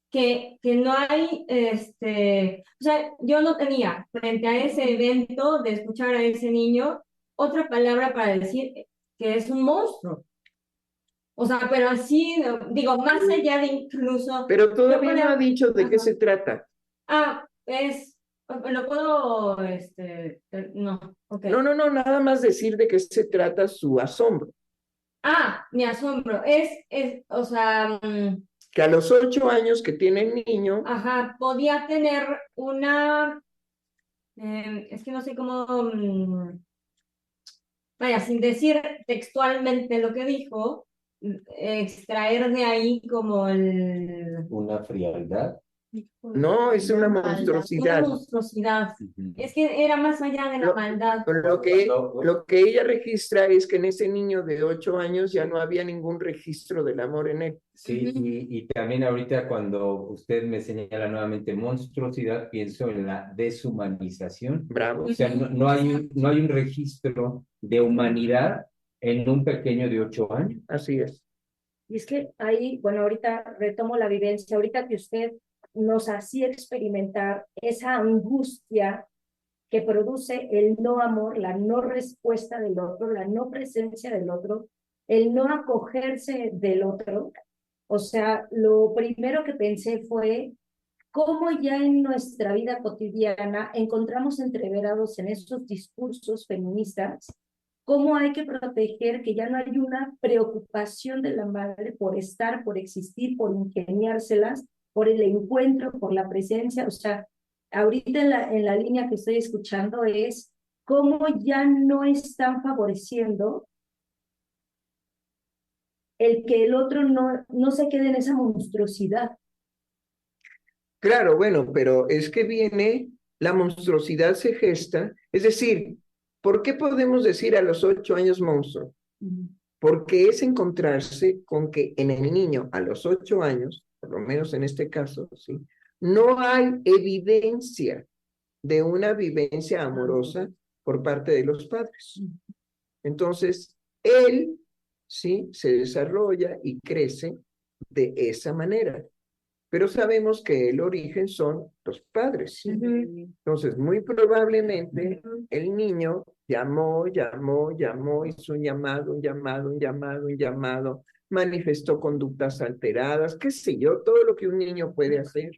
que no hay, o sea, yo no tenía frente a ese evento de escuchar a ese niño otra palabra para decir que es un monstruo. O sea, pero así, digo, más allá de incluso... Pero todavía no ha podía, dicho de qué se trata. lo puedo, no, ok. No, nada más decir de qué se trata su asombro. Mi asombro, o sea... Que a los 8 años que tiene el niño, Ajá, podía tener una, es que no sé cómo, vaya, sin decir textualmente lo que dijo, extraer de ahí como Una frialdad. no, es una una monstruosidad. monstruosidad. Es que era más allá de la maldad. Lo que ella registra es que en ese niño de 8 años ya no había ningún registro del amor en él. Sí, y también ahorita cuando usted me señala nuevamente monstruosidad, pienso en la deshumanización. Bravo. O sea, no hay un registro de humanidad en un pequeño de 8 años. Así es. Y es que ahí, bueno, ahorita retomo la vivencia, ahorita que usted nos hacía experimentar esa angustia que produce el no amor, la no respuesta del otro, la no presencia del otro, el no acogerse del otro. O sea, lo primero que pensé fue cómo ya en nuestra vida cotidiana encontramos entreverados en esos discursos feministas, cómo hay que proteger que ya no hay una preocupación de la madre por estar, por existir, por ingeniárselas, por el encuentro, por la presencia. O sea, ahorita en la línea que estoy escuchando es cómo ya no están favoreciendo el que el otro no se quede en esa monstruosidad. Claro, bueno, pero es que viene, la monstruosidad se gesta, es decir, ¿por qué podemos decir a los 8 años monstruo? Porque es encontrarse con que en el niño a los 8 años, por lo menos en este caso, ¿sí? No hay evidencia de una vivencia amorosa por parte de los padres. Entonces, él, ¿sí? Se desarrolla y crece de esa manera. Pero sabemos que el origen son los padres. ¿Sí? Entonces, muy probablemente el niño llamó, hizo un llamado, manifestó conductas alteradas, qué sé yo, todo lo que un niño puede hacer.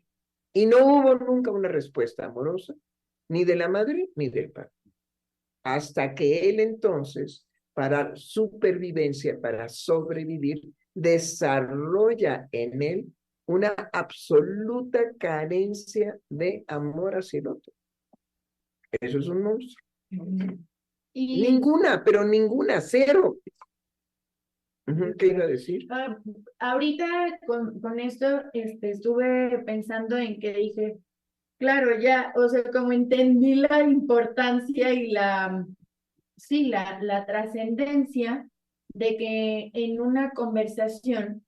Y no hubo nunca una respuesta amorosa, ni de la madre ni del padre. Hasta que él entonces, para supervivencia, para sobrevivir, desarrolla en él una absoluta carencia de amor hacia el otro. Eso es un monstruo. Ninguna, pero ninguna, cero. ¿Qué iba a decir? Ahorita con esto estuve pensando en que dije, claro, ya, o sea, como entendí la importancia y la trascendencia de que en una conversación,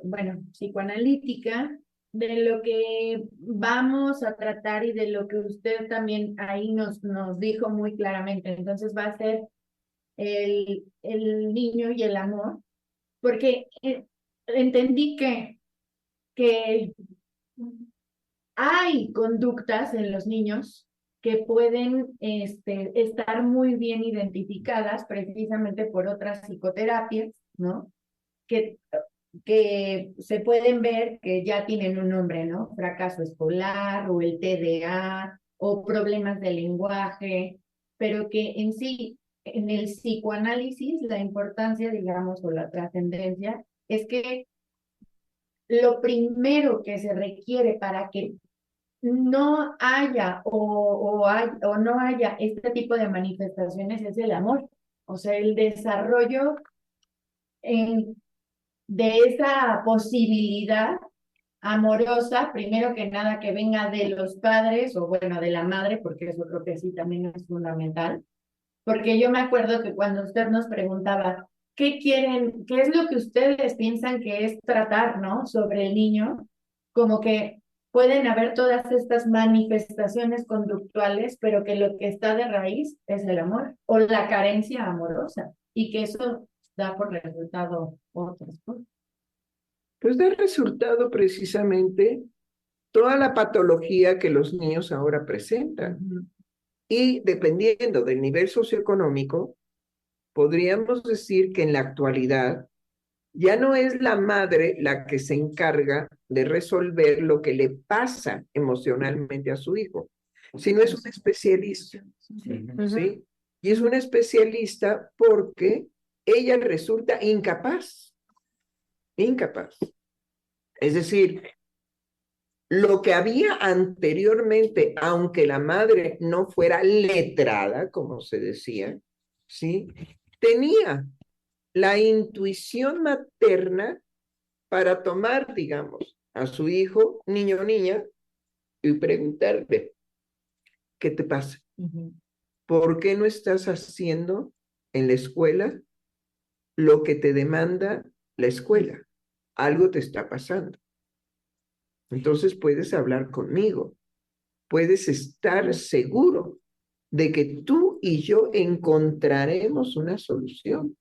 bueno, psicoanalítica, de lo que vamos a tratar y de lo que usted también ahí nos dijo muy claramente. Entonces va a ser el niño y el amor, porque entendí que hay conductas en los niños que pueden estar muy bien identificadas precisamente por otras psicoterapias, ¿no? Que se pueden ver que ya tienen un nombre, ¿no? Fracaso escolar o el TDA o problemas de lenguaje, pero que en sí, en el psicoanálisis, la importancia, digamos, o la trascendencia es que lo primero que se requiere para que no haya o no haya este tipo de manifestaciones es el amor. O sea, el desarrollo de esa posibilidad amorosa, primero que nada que venga de los padres o bueno, de la madre, porque eso creo que sí también es fundamental. Porque yo me acuerdo que cuando usted nos preguntaba, ¿qué quieren, qué es lo que ustedes piensan que es tratar, ¿no? Sobre el niño, como que pueden haber todas estas manifestaciones conductuales, pero que lo que está de raíz es el amor o la carencia amorosa y que eso da por resultado otras cosas. Pues da resultado precisamente toda la patología que los niños ahora presentan. Y dependiendo del nivel socioeconómico, podríamos decir que en la actualidad ya no es la madre la que se encarga de resolver lo que le pasa emocionalmente a su hijo, sino es un especialista, ¿sí? Y es un especialista porque ella resulta incapaz. Es decir, lo que había anteriormente, aunque la madre no fuera letrada, como se decía, ¿sí? Tenía la intuición materna para tomar, digamos, a su hijo, niño o niña, y preguntarle, ¿qué te pasa? ¿Por qué no estás haciendo en la escuela lo que te demanda la escuela? Algo te está pasando. Entonces puedes hablar conmigo, puedes estar seguro de que tú y yo encontraremos una solución.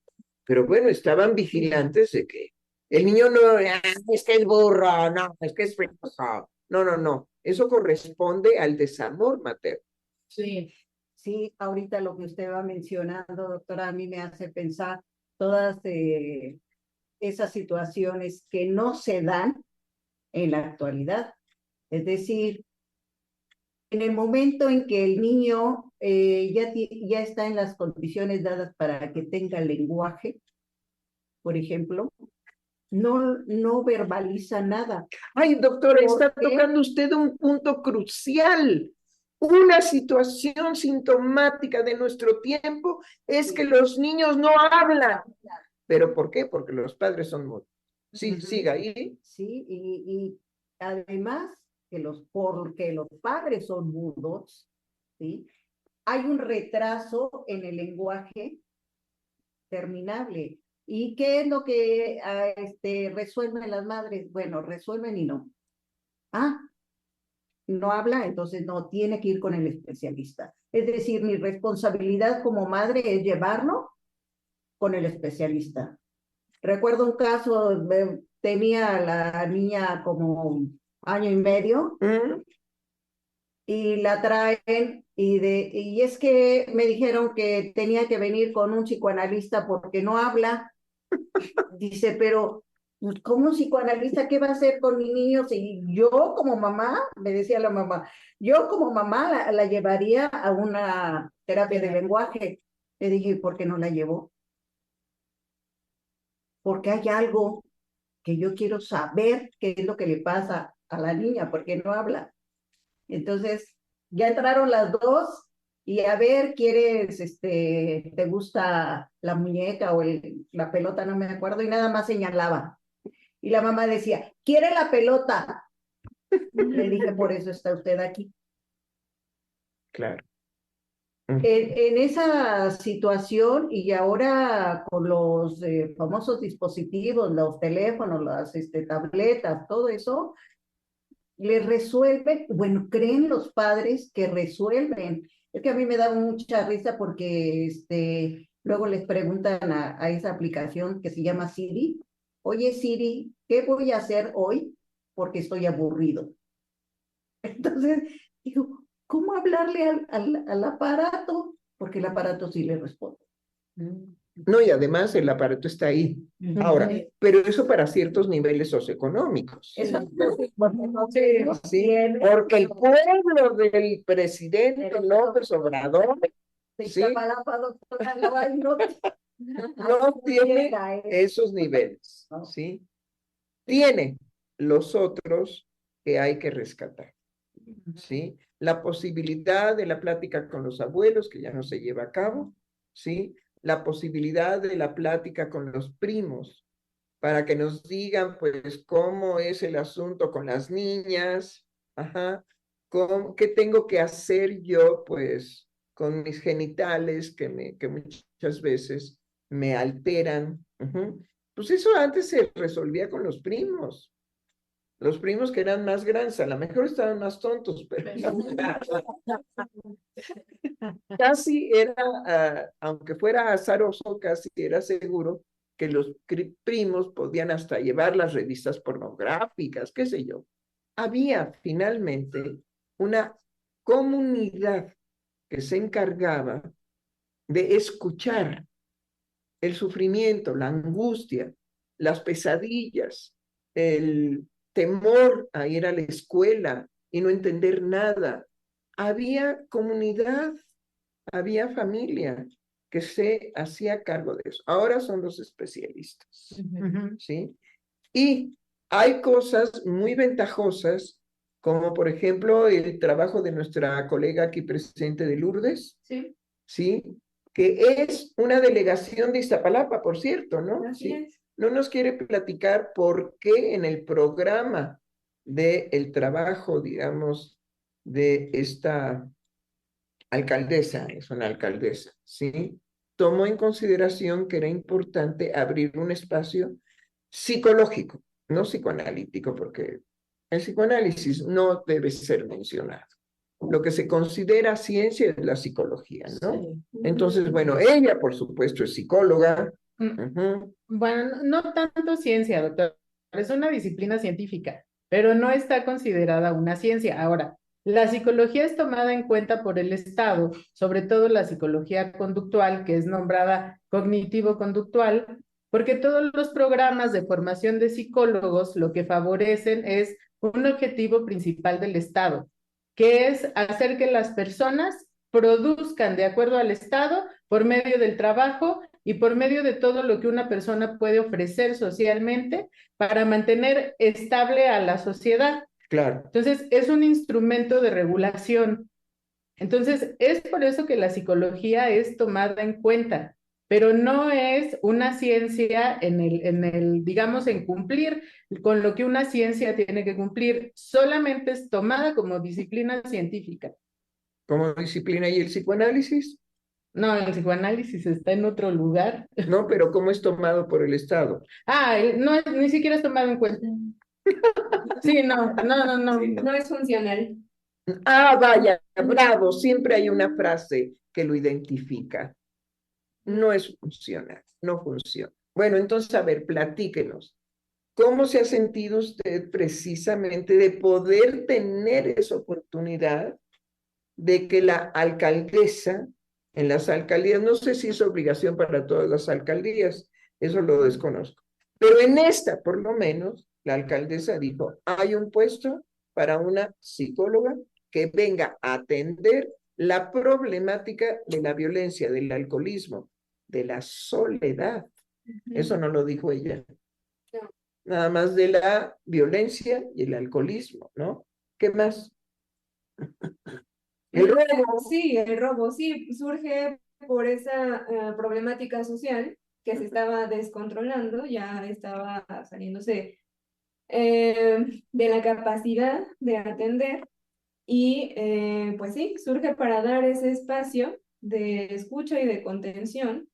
Pero bueno, estaban vigilantes de que el niño no, es que es burro, no, es que es flojo. No. Eso corresponde al desamor materno. Sí, sí, ahorita lo que usted va mencionando, doctora, a mí me hace pensar todas esas situaciones que no se dan en la actualidad. Es decir, en el momento en que el niño ya está en las condiciones dadas para que tenga lenguaje, por ejemplo, no verbaliza nada. Ay, doctora, está tocando usted un punto crucial. Una situación sintomática de nuestro tiempo es que los niños no hablan. ¿Pero por qué? Porque los padres son mudos. Sí, siga ahí. Sí, y además porque los padres son mudos, ¿sí? Hay un retraso en el lenguaje terminable. ¿Y qué es lo que resuelven las madres? Bueno, resuelven y no. No habla, entonces no, tiene que ir con el especialista. Es decir, mi responsabilidad como madre es llevarlo con el especialista. Recuerdo un caso, tenía la niña como 1 año y medio y la traen y es que me dijeron que tenía que venir con un psicoanalista porque no habla. Dice, pero ¿cómo un psicoanalista qué va a hacer con mi niño? Si yo como mamá, me decía la mamá, yo como mamá la llevaría a una terapia de lenguaje. Le dije, ¿por qué no la llevó? Porque hay algo que yo quiero saber qué es lo que le pasa a la niña, porque no habla. Entonces, ya entraron las dos y a ver, ¿quieres, te gusta la muñeca o la pelota? No me acuerdo, y nada más señalaba. Y la mamá decía, ¿quiere la pelota? Le dije, por eso está usted aquí. Claro. En esa situación y ahora con los famosos dispositivos, los teléfonos, las tabletas, todo eso, les resuelven, bueno, creen los padres que resuelven. Es que a mí me da mucha risa porque luego les preguntan a esa aplicación que se llama Siri, oye Siri, ¿qué voy a hacer hoy? Porque estoy aburrido. Entonces, digo, ¿cómo hablarle al aparato? Porque el aparato sí le responde. No, y además el aparato está ahí. Ahora, pero eso para ciertos niveles socioeconómicos. Eso, ¿sí? Porque el pueblo del presidente López Obrador, ¿sí? No tiene esos niveles, ¿sí? Tiene los otros que hay que rescatar. ¿sí? La posibilidad de la plática con los abuelos, que ya no se lleva a cabo, ¿sí? La posibilidad de la plática con los primos, para que nos digan, pues, cómo es el asunto con las niñas, ajá, qué tengo que hacer yo, pues, con mis genitales, que muchas veces me alteran. Pues eso antes se resolvía con los primos. Los primos que eran más grandes, a lo mejor estaban más tontos, pero casi era, aunque fuera azaroso, casi era seguro que los primos podían hasta llevar las revistas pornográficas, qué sé yo. Había finalmente una comunidad que se encargaba de escuchar el sufrimiento, la angustia, las pesadillas, el temor a ir a la escuela y no entender nada. Había comunidad, había familia que se hacía cargo de eso. Ahora son los especialistas, ¿sí? Y hay cosas muy ventajosas, como por ejemplo el trabajo de nuestra colega aquí presente de Lourdes, Sí. ¿sí? Que es una delegación de Iztapalapa, por cierto, ¿no? Así es. No nos quiere platicar por qué en el programa del trabajo, digamos, de esta alcaldesa, es una alcaldesa, ¿sí? Tomó en consideración que era importante abrir un espacio psicológico, no psicoanalítico, porque el psicoanálisis no debe ser mencionado. Lo que se considera ciencia es la psicología, ¿no? Sí. Entonces, bueno, ella, por supuesto, es psicóloga. Bueno, no tanto ciencia, doctor, es una disciplina científica, pero no está considerada una ciencia. Ahora, la psicología es tomada en cuenta por el Estado, sobre todo la psicología conductual, que es nombrada cognitivo-conductual, porque todos los programas de formación de psicólogos lo que favorecen es un objetivo principal del Estado, que es hacer que las personas produzcan de acuerdo al Estado por medio del trabajo y por medio de todo lo que una persona puede ofrecer socialmente para mantener estable a la sociedad. Claro. Entonces, es un instrumento de regulación. Entonces, es por eso que la psicología es tomada en cuenta, pero no es una ciencia digamos, en cumplir con lo que una ciencia tiene que cumplir, solamente es tomada como disciplina científica. ¿Como disciplina y el psicoanálisis? No, el psicoanálisis está en otro lugar. No, pero ¿cómo es tomado por el Estado? No, ni siquiera es tomado en cuenta. Sí, no. Sí, No es funcional. Vaya, bravo, siempre hay una frase que lo identifica. No es funcional, no funciona. Bueno, entonces, a ver, platíquenos. ¿Cómo se ha sentido usted precisamente de poder tener esa oportunidad de que la alcaldesa, en las alcaldías, no sé si es obligación para todas las alcaldías, eso lo desconozco, pero en esta, por lo menos, la alcaldesa dijo, hay un puesto para una psicóloga que venga a atender la problemática de la violencia, del alcoholismo, de la soledad. Eso no lo dijo ella. No. Nada más de la violencia y el alcoholismo, ¿no? ¿Qué más? El robo. Sí, el robo, sí, surge por esa problemática social que se estaba descontrolando, ya estaba saliéndose de la capacidad de atender y pues sí, surge para dar ese espacio de escucha y de contención,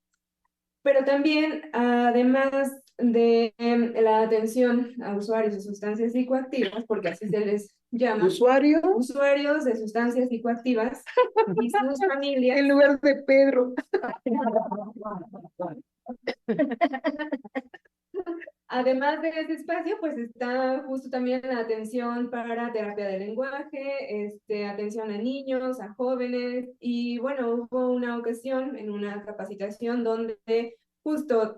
pero también además de la atención a usuarios de sustancias psicoactivas, porque así se les llama. Usuarios de sustancias psicoactivas y sus familias. En lugar de Pedro. Además de ese espacio, pues está justo también la atención para terapia de lenguaje, atención a niños, a jóvenes, y bueno, hubo una ocasión en una capacitación donde justo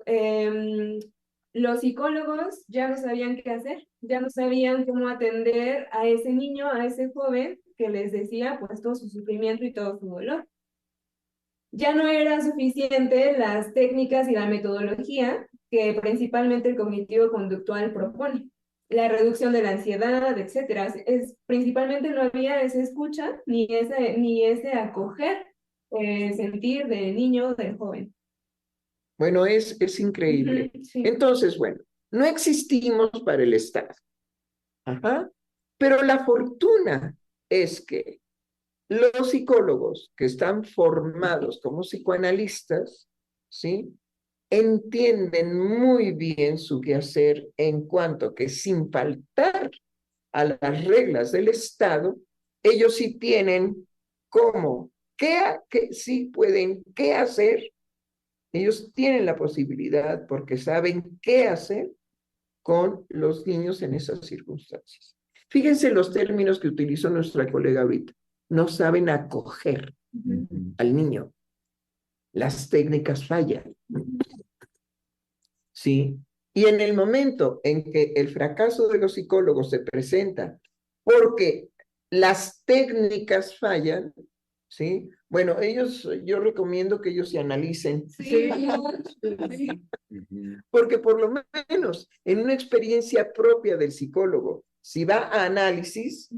los psicólogos ya no sabían qué hacer, ya no sabían cómo atender a ese niño, a ese joven que les decía pues todo su sufrimiento y todo su dolor. Ya no era suficiente las técnicas y la metodología que principalmente el cognitivo conductual propone. la reducción de la ansiedad, etcétera. Principalmente no había esa escucha ni ese acoger sentir del niño, del joven. Bueno, es increíble. Sí. Entonces, bueno, no existimos para el Estado. Ajá. Pero la fortuna es que los psicólogos que están formados como psicoanalistas, ¿sí?, entienden muy bien su quehacer en cuanto que sin faltar a las reglas del Estado, ellos sí tienen cómo, sí pueden, qué hacer. Ellos tienen la posibilidad porque saben qué hacer con los niños en esas circunstancias. Fíjense los términos que utilizó nuestra colega ahorita. No saben acoger al niño. Las técnicas fallan. ¿Sí? Y en el momento en que el fracaso de los psicólogos se presenta porque las técnicas fallan, ¿sí? Bueno, yo recomiendo que ellos se analicen. Sí. Porque por lo menos en una experiencia propia del psicólogo, si va a análisis,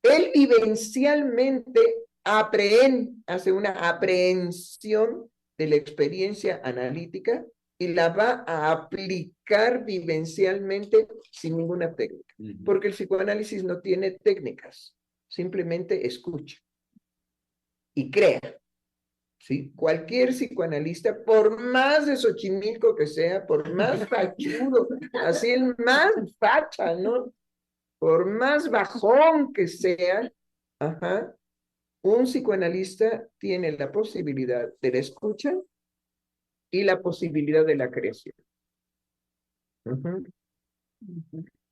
él vivencialmente hace una aprehensión de la experiencia analítica y la va a aplicar vivencialmente sin ninguna técnica. Porque el psicoanálisis no tiene técnicas, simplemente escucha y crea. ¿Sí? Cualquier psicoanalista, por más de Xochimilco que sea, por más fachudo, así el más facha, ¿no? Por más bajón que sea, ajá, un psicoanalista tiene la posibilidad de la escucha y la posibilidad de la creación.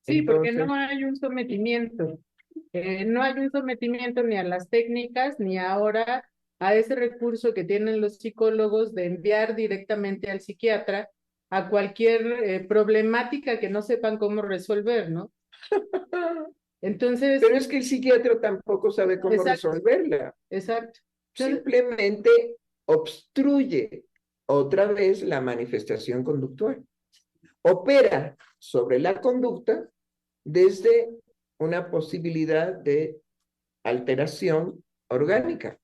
Sí, porque no Entonces, hay un sometimiento. No hay un sometimiento ni a las técnicas, ni ahora a ese recurso que tienen los psicólogos de enviar directamente al psiquiatra a cualquier problemática que no sepan cómo resolver, ¿no? Entonces, pero es que el psiquiatra tampoco sabe cómo resolverla. Exacto. Simplemente obstruye otra vez la manifestación conductual. Opera sobre la conducta desde una posibilidad de alteración orgánica.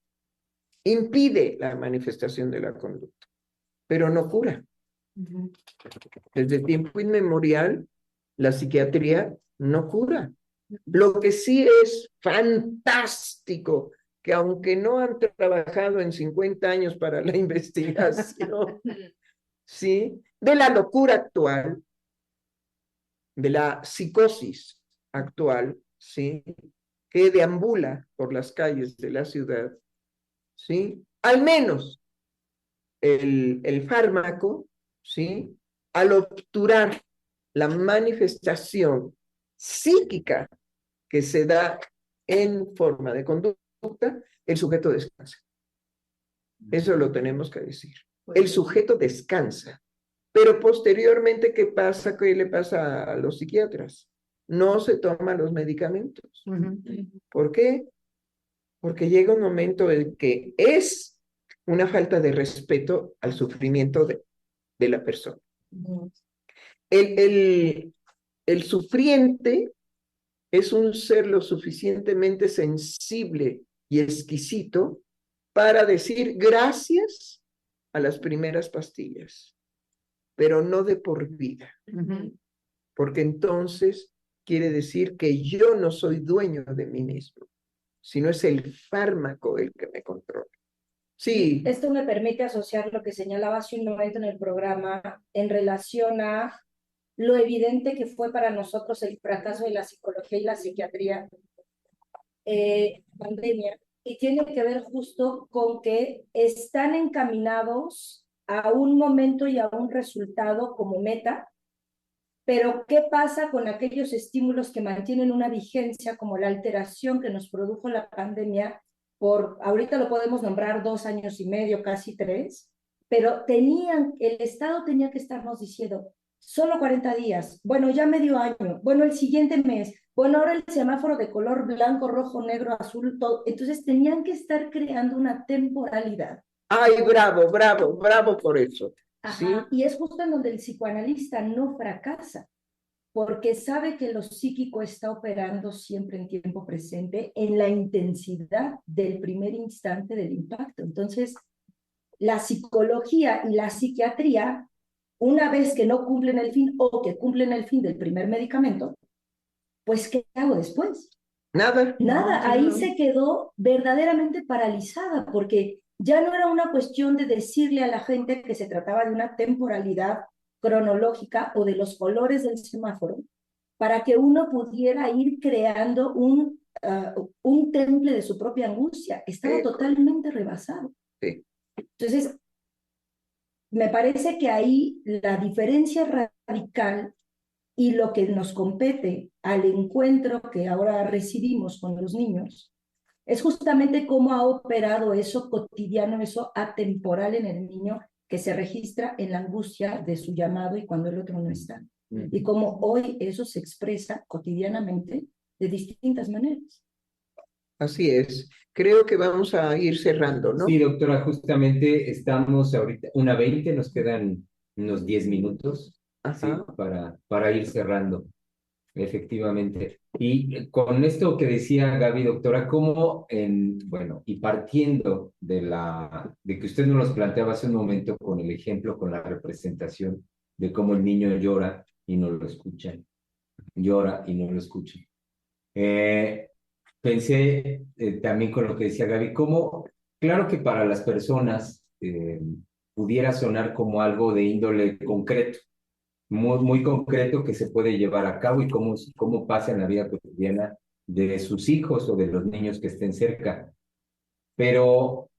Impide la manifestación de la conducta, pero no cura. Desde tiempo inmemorial, la psiquiatría no cura. Lo que sí es fantástico, que aunque no han trabajado en 50 años para la investigación, ¿sí?, de la locura actual, de la psicosis actual, ¿sí?, que deambula por las calles de la ciudad, ¿sí?, al menos el fármaco, ¿sí?, al obturar la manifestación psíquica que se da en forma de conducta, el sujeto descansa. Eso lo tenemos que decir. El sujeto descansa. Pero posteriormente, ¿qué pasa? ¿Qué le pasa a los psiquiatras? No se toman los medicamentos. ¿Por qué? Porque llega un momento en que es una falta de respeto al sufrimiento de la persona. El sufriente es un ser lo suficientemente sensible y exquisito para decir gracias a las primeras pastillas, pero no de por vida. Porque entonces quiere decir que yo no soy dueño de mí mismo, sino es el fármaco el que me controla. Sí. Esto me permite asociar lo que señalaba hace un momento en el programa en relación a lo evidente que fue para nosotros el fracaso de la psicología y la psiquiatría pandemia, y tiene que ver justo con que están encaminados a un momento y a un resultado como meta, pero ¿qué pasa con aquellos estímulos que mantienen una vigencia como la alteración que nos produjo la pandemia por, ahorita lo podemos nombrar 2 años y medio, casi 3, pero el Estado tenía que estarnos diciendo, solo 40 días, bueno, ya medio año, bueno, el siguiente mes, bueno, ahora el semáforo de color blanco, rojo, negro, azul, todo. Entonces tenían que estar creando una temporalidad. Ay, bravo, bravo, bravo por eso. Ajá. ¿Sí? Y es justo en donde el psicoanalista no fracasa. porque sabe que lo psíquico está operando siempre en tiempo presente en la intensidad del primer instante del impacto. Entonces, la psicología y la psiquiatría, una vez que no cumplen el fin o que cumplen el fin del primer medicamento, pues ¿qué hago después? Nada. Nada, ahí se quedó verdaderamente paralizada, porque ya no era una cuestión de decirle a la gente que se trataba de una temporalidad cronológica o de los colores del semáforo, para que uno pudiera ir creando un temple de su propia angustia. Estaba totalmente rebasado. Sí. Entonces, me parece que ahí la diferencia radical y lo que nos compete al encuentro que ahora recibimos con los niños es justamente cómo ha operado eso cotidiano, eso atemporal en el niño que se registra en la angustia de su llamado y cuando el otro no está. Y cómo hoy eso se expresa cotidianamente de distintas maneras. Así es. Creo que vamos a ir cerrando, ¿no? Sí, doctora, justamente estamos ahorita, 1:20, nos quedan unos 10 minutos, ¿sí? Para ir cerrando, efectivamente. Y con esto que decía Gaby, doctora, cómo, bueno, y partiendo de que usted nos los planteaba hace un momento con el ejemplo, con la representación de cómo el niño llora y no lo escuchan, llora y no lo escuchan. Pensé también con lo que decía Gaby, cómo, claro que para las personas pudiera sonar como algo de índole concreto, muy concreto que se puede llevar a cabo y cómo pasa en la vida cotidiana de sus hijos o de los niños que estén cerca. Pero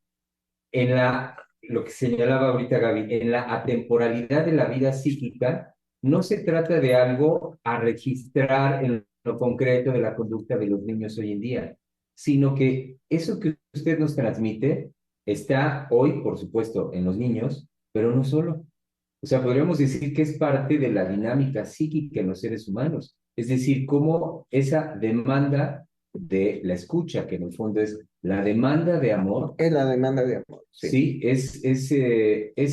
lo que señalaba ahorita Gaby, en la atemporalidad de la vida psíquica, no se trata de algo a registrar en lo concreto de la conducta de los niños hoy en día, sino que eso que usted nos transmite está hoy, por supuesto, en los niños, pero no solo. O sea, podríamos decir que es parte de la dinámica psíquica en los seres humanos. Es decir, cómo esa demanda de la escucha, que en el fondo es la demanda de amor. Es la demanda de amor. Sí, es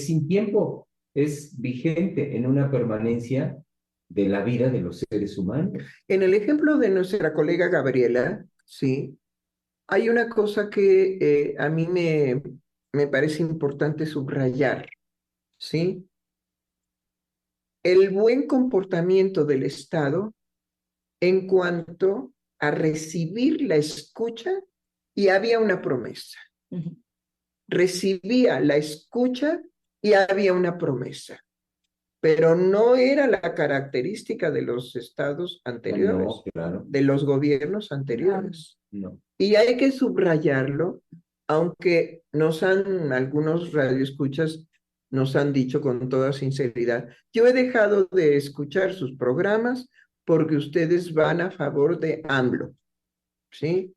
sin tiempo, es vigente en una permanencia de la vida de los seres humanos. En el ejemplo de nuestra colega Gabriela, sí, hay una cosa que a mí me parece importante subrayar, ¿sí? El buen comportamiento del Estado en cuanto a recibir la escucha, y había una promesa. Recibía la escucha y había una promesa, pero no era la característica de los estados anteriores, No, claro. de los gobiernos anteriores. No. Y hay que subrayarlo, aunque algunos radioescuchas nos han dicho con toda sinceridad, yo he dejado de escuchar sus programas porque ustedes van a favor de AMLO, ¿sí?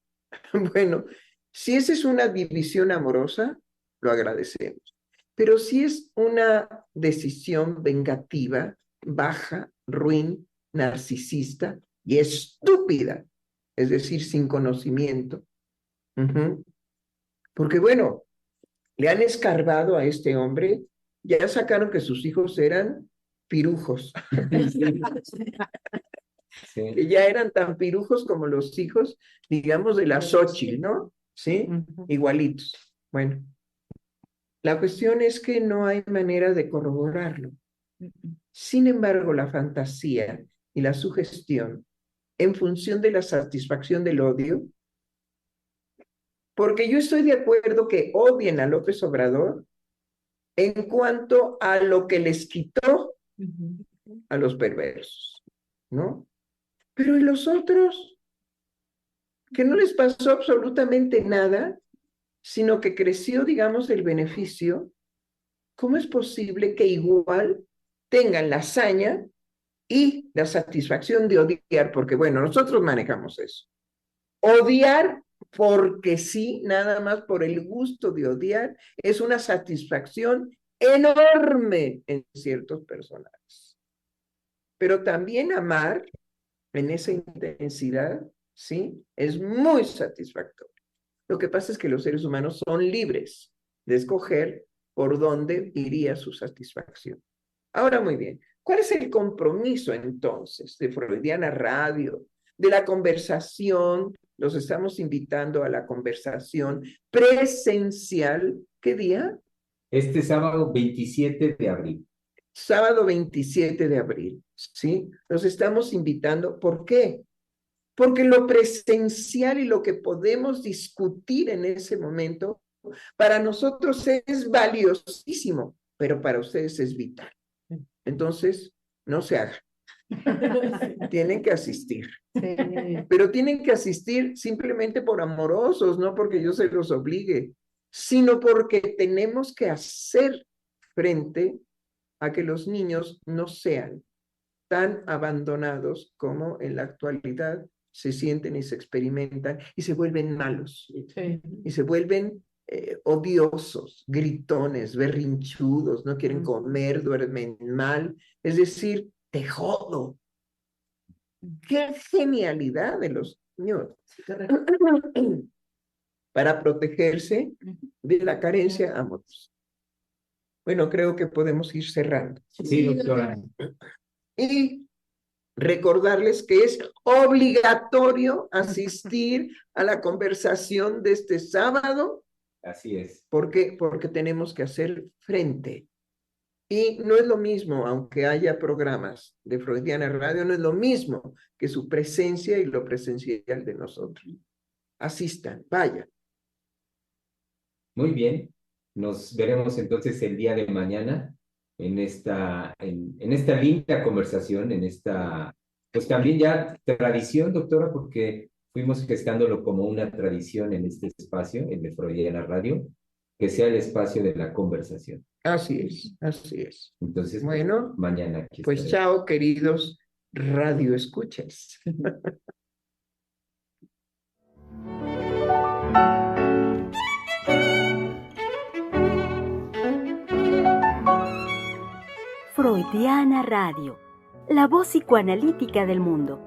Bueno, si esa es una división amorosa, lo agradecemos. Pero si es una decisión vengativa, baja, ruin, narcisista y estúpida, es decir, sin conocimiento. Porque bueno, le han escarbado a este hombre, ya sacaron que sus hijos eran pirujos. Sí. Que ya eran tan pirujos como los hijos, digamos, de la Xóchitl, ¿no? ¿Sí? Igualitos. Bueno, la cuestión es que no hay manera de corroborarlo. Sin embargo, la fantasía y la sugestión, en función de la satisfacción del odio, porque yo estoy de acuerdo que odien a López Obrador en cuanto a lo que les quitó a los perversos, ¿no? Pero ¿y los otros? Que no les pasó absolutamente nada, sino que creció, digamos, el beneficio. ¿Cómo es posible que igual tengan la hazaña y la satisfacción de odiar? Porque, bueno, nosotros manejamos eso. Odiar porque sí, nada más por el gusto de odiar, es una satisfacción enorme en ciertos personajes. Pero también amar en esa intensidad, ¿sí? Es muy satisfactorio. Lo que pasa es que los seres humanos son libres de escoger por dónde iría su satisfacción. Ahora, muy bien, ¿Cuál es el compromiso entonces de Freudiana Radio, de la conversación? Los estamos invitando a la conversación presencial. ¿Qué día? Este sábado 27 de abril. Sábado 27 de abril, ¿sí? Los estamos invitando. ¿Por qué? Porque lo presencial y lo que podemos discutir en ese momento, para nosotros es valiosísimo, pero para ustedes es vital. Entonces, no se hagan. Tienen que asistir. Sí. Pero tienen que asistir simplemente por amorosos, no porque yo se los obligue, sino porque tenemos que hacer frente a que los niños no sean tan abandonados como en la actualidad se sienten y se experimentan y se vuelven malos. Sí. Y se vuelven odiosos, gritones, berrinchudos, no quieren comer, duermen mal. Es decir, te jodo. ¡Qué genialidad de los niños! Para protegerse de la carencia amorosa. Bueno, creo que podemos ir cerrando. Sí, doctora. Y recordarles que es obligatorio asistir a la conversación de este sábado. Así es. ¿Por qué? Porque tenemos que hacer frente. Y no es lo mismo, aunque haya programas de Freudiana Radio, no es lo mismo que su presencia y lo presencial de nosotros. Asistan, vayan. Muy bien. Nos veremos entonces el día de mañana en esta linda conversación, en esta, pues también ya tradición, doctora, porque fuimos gestándolo como una tradición en este espacio, en el Freudiana Radio, que sea el espacio de la conversación. Así es, así es. Entonces, bueno, mañana aquí pues estaré. chao, queridos radioescuchas. Freudiana Radio, la voz psicoanalítica del mundo.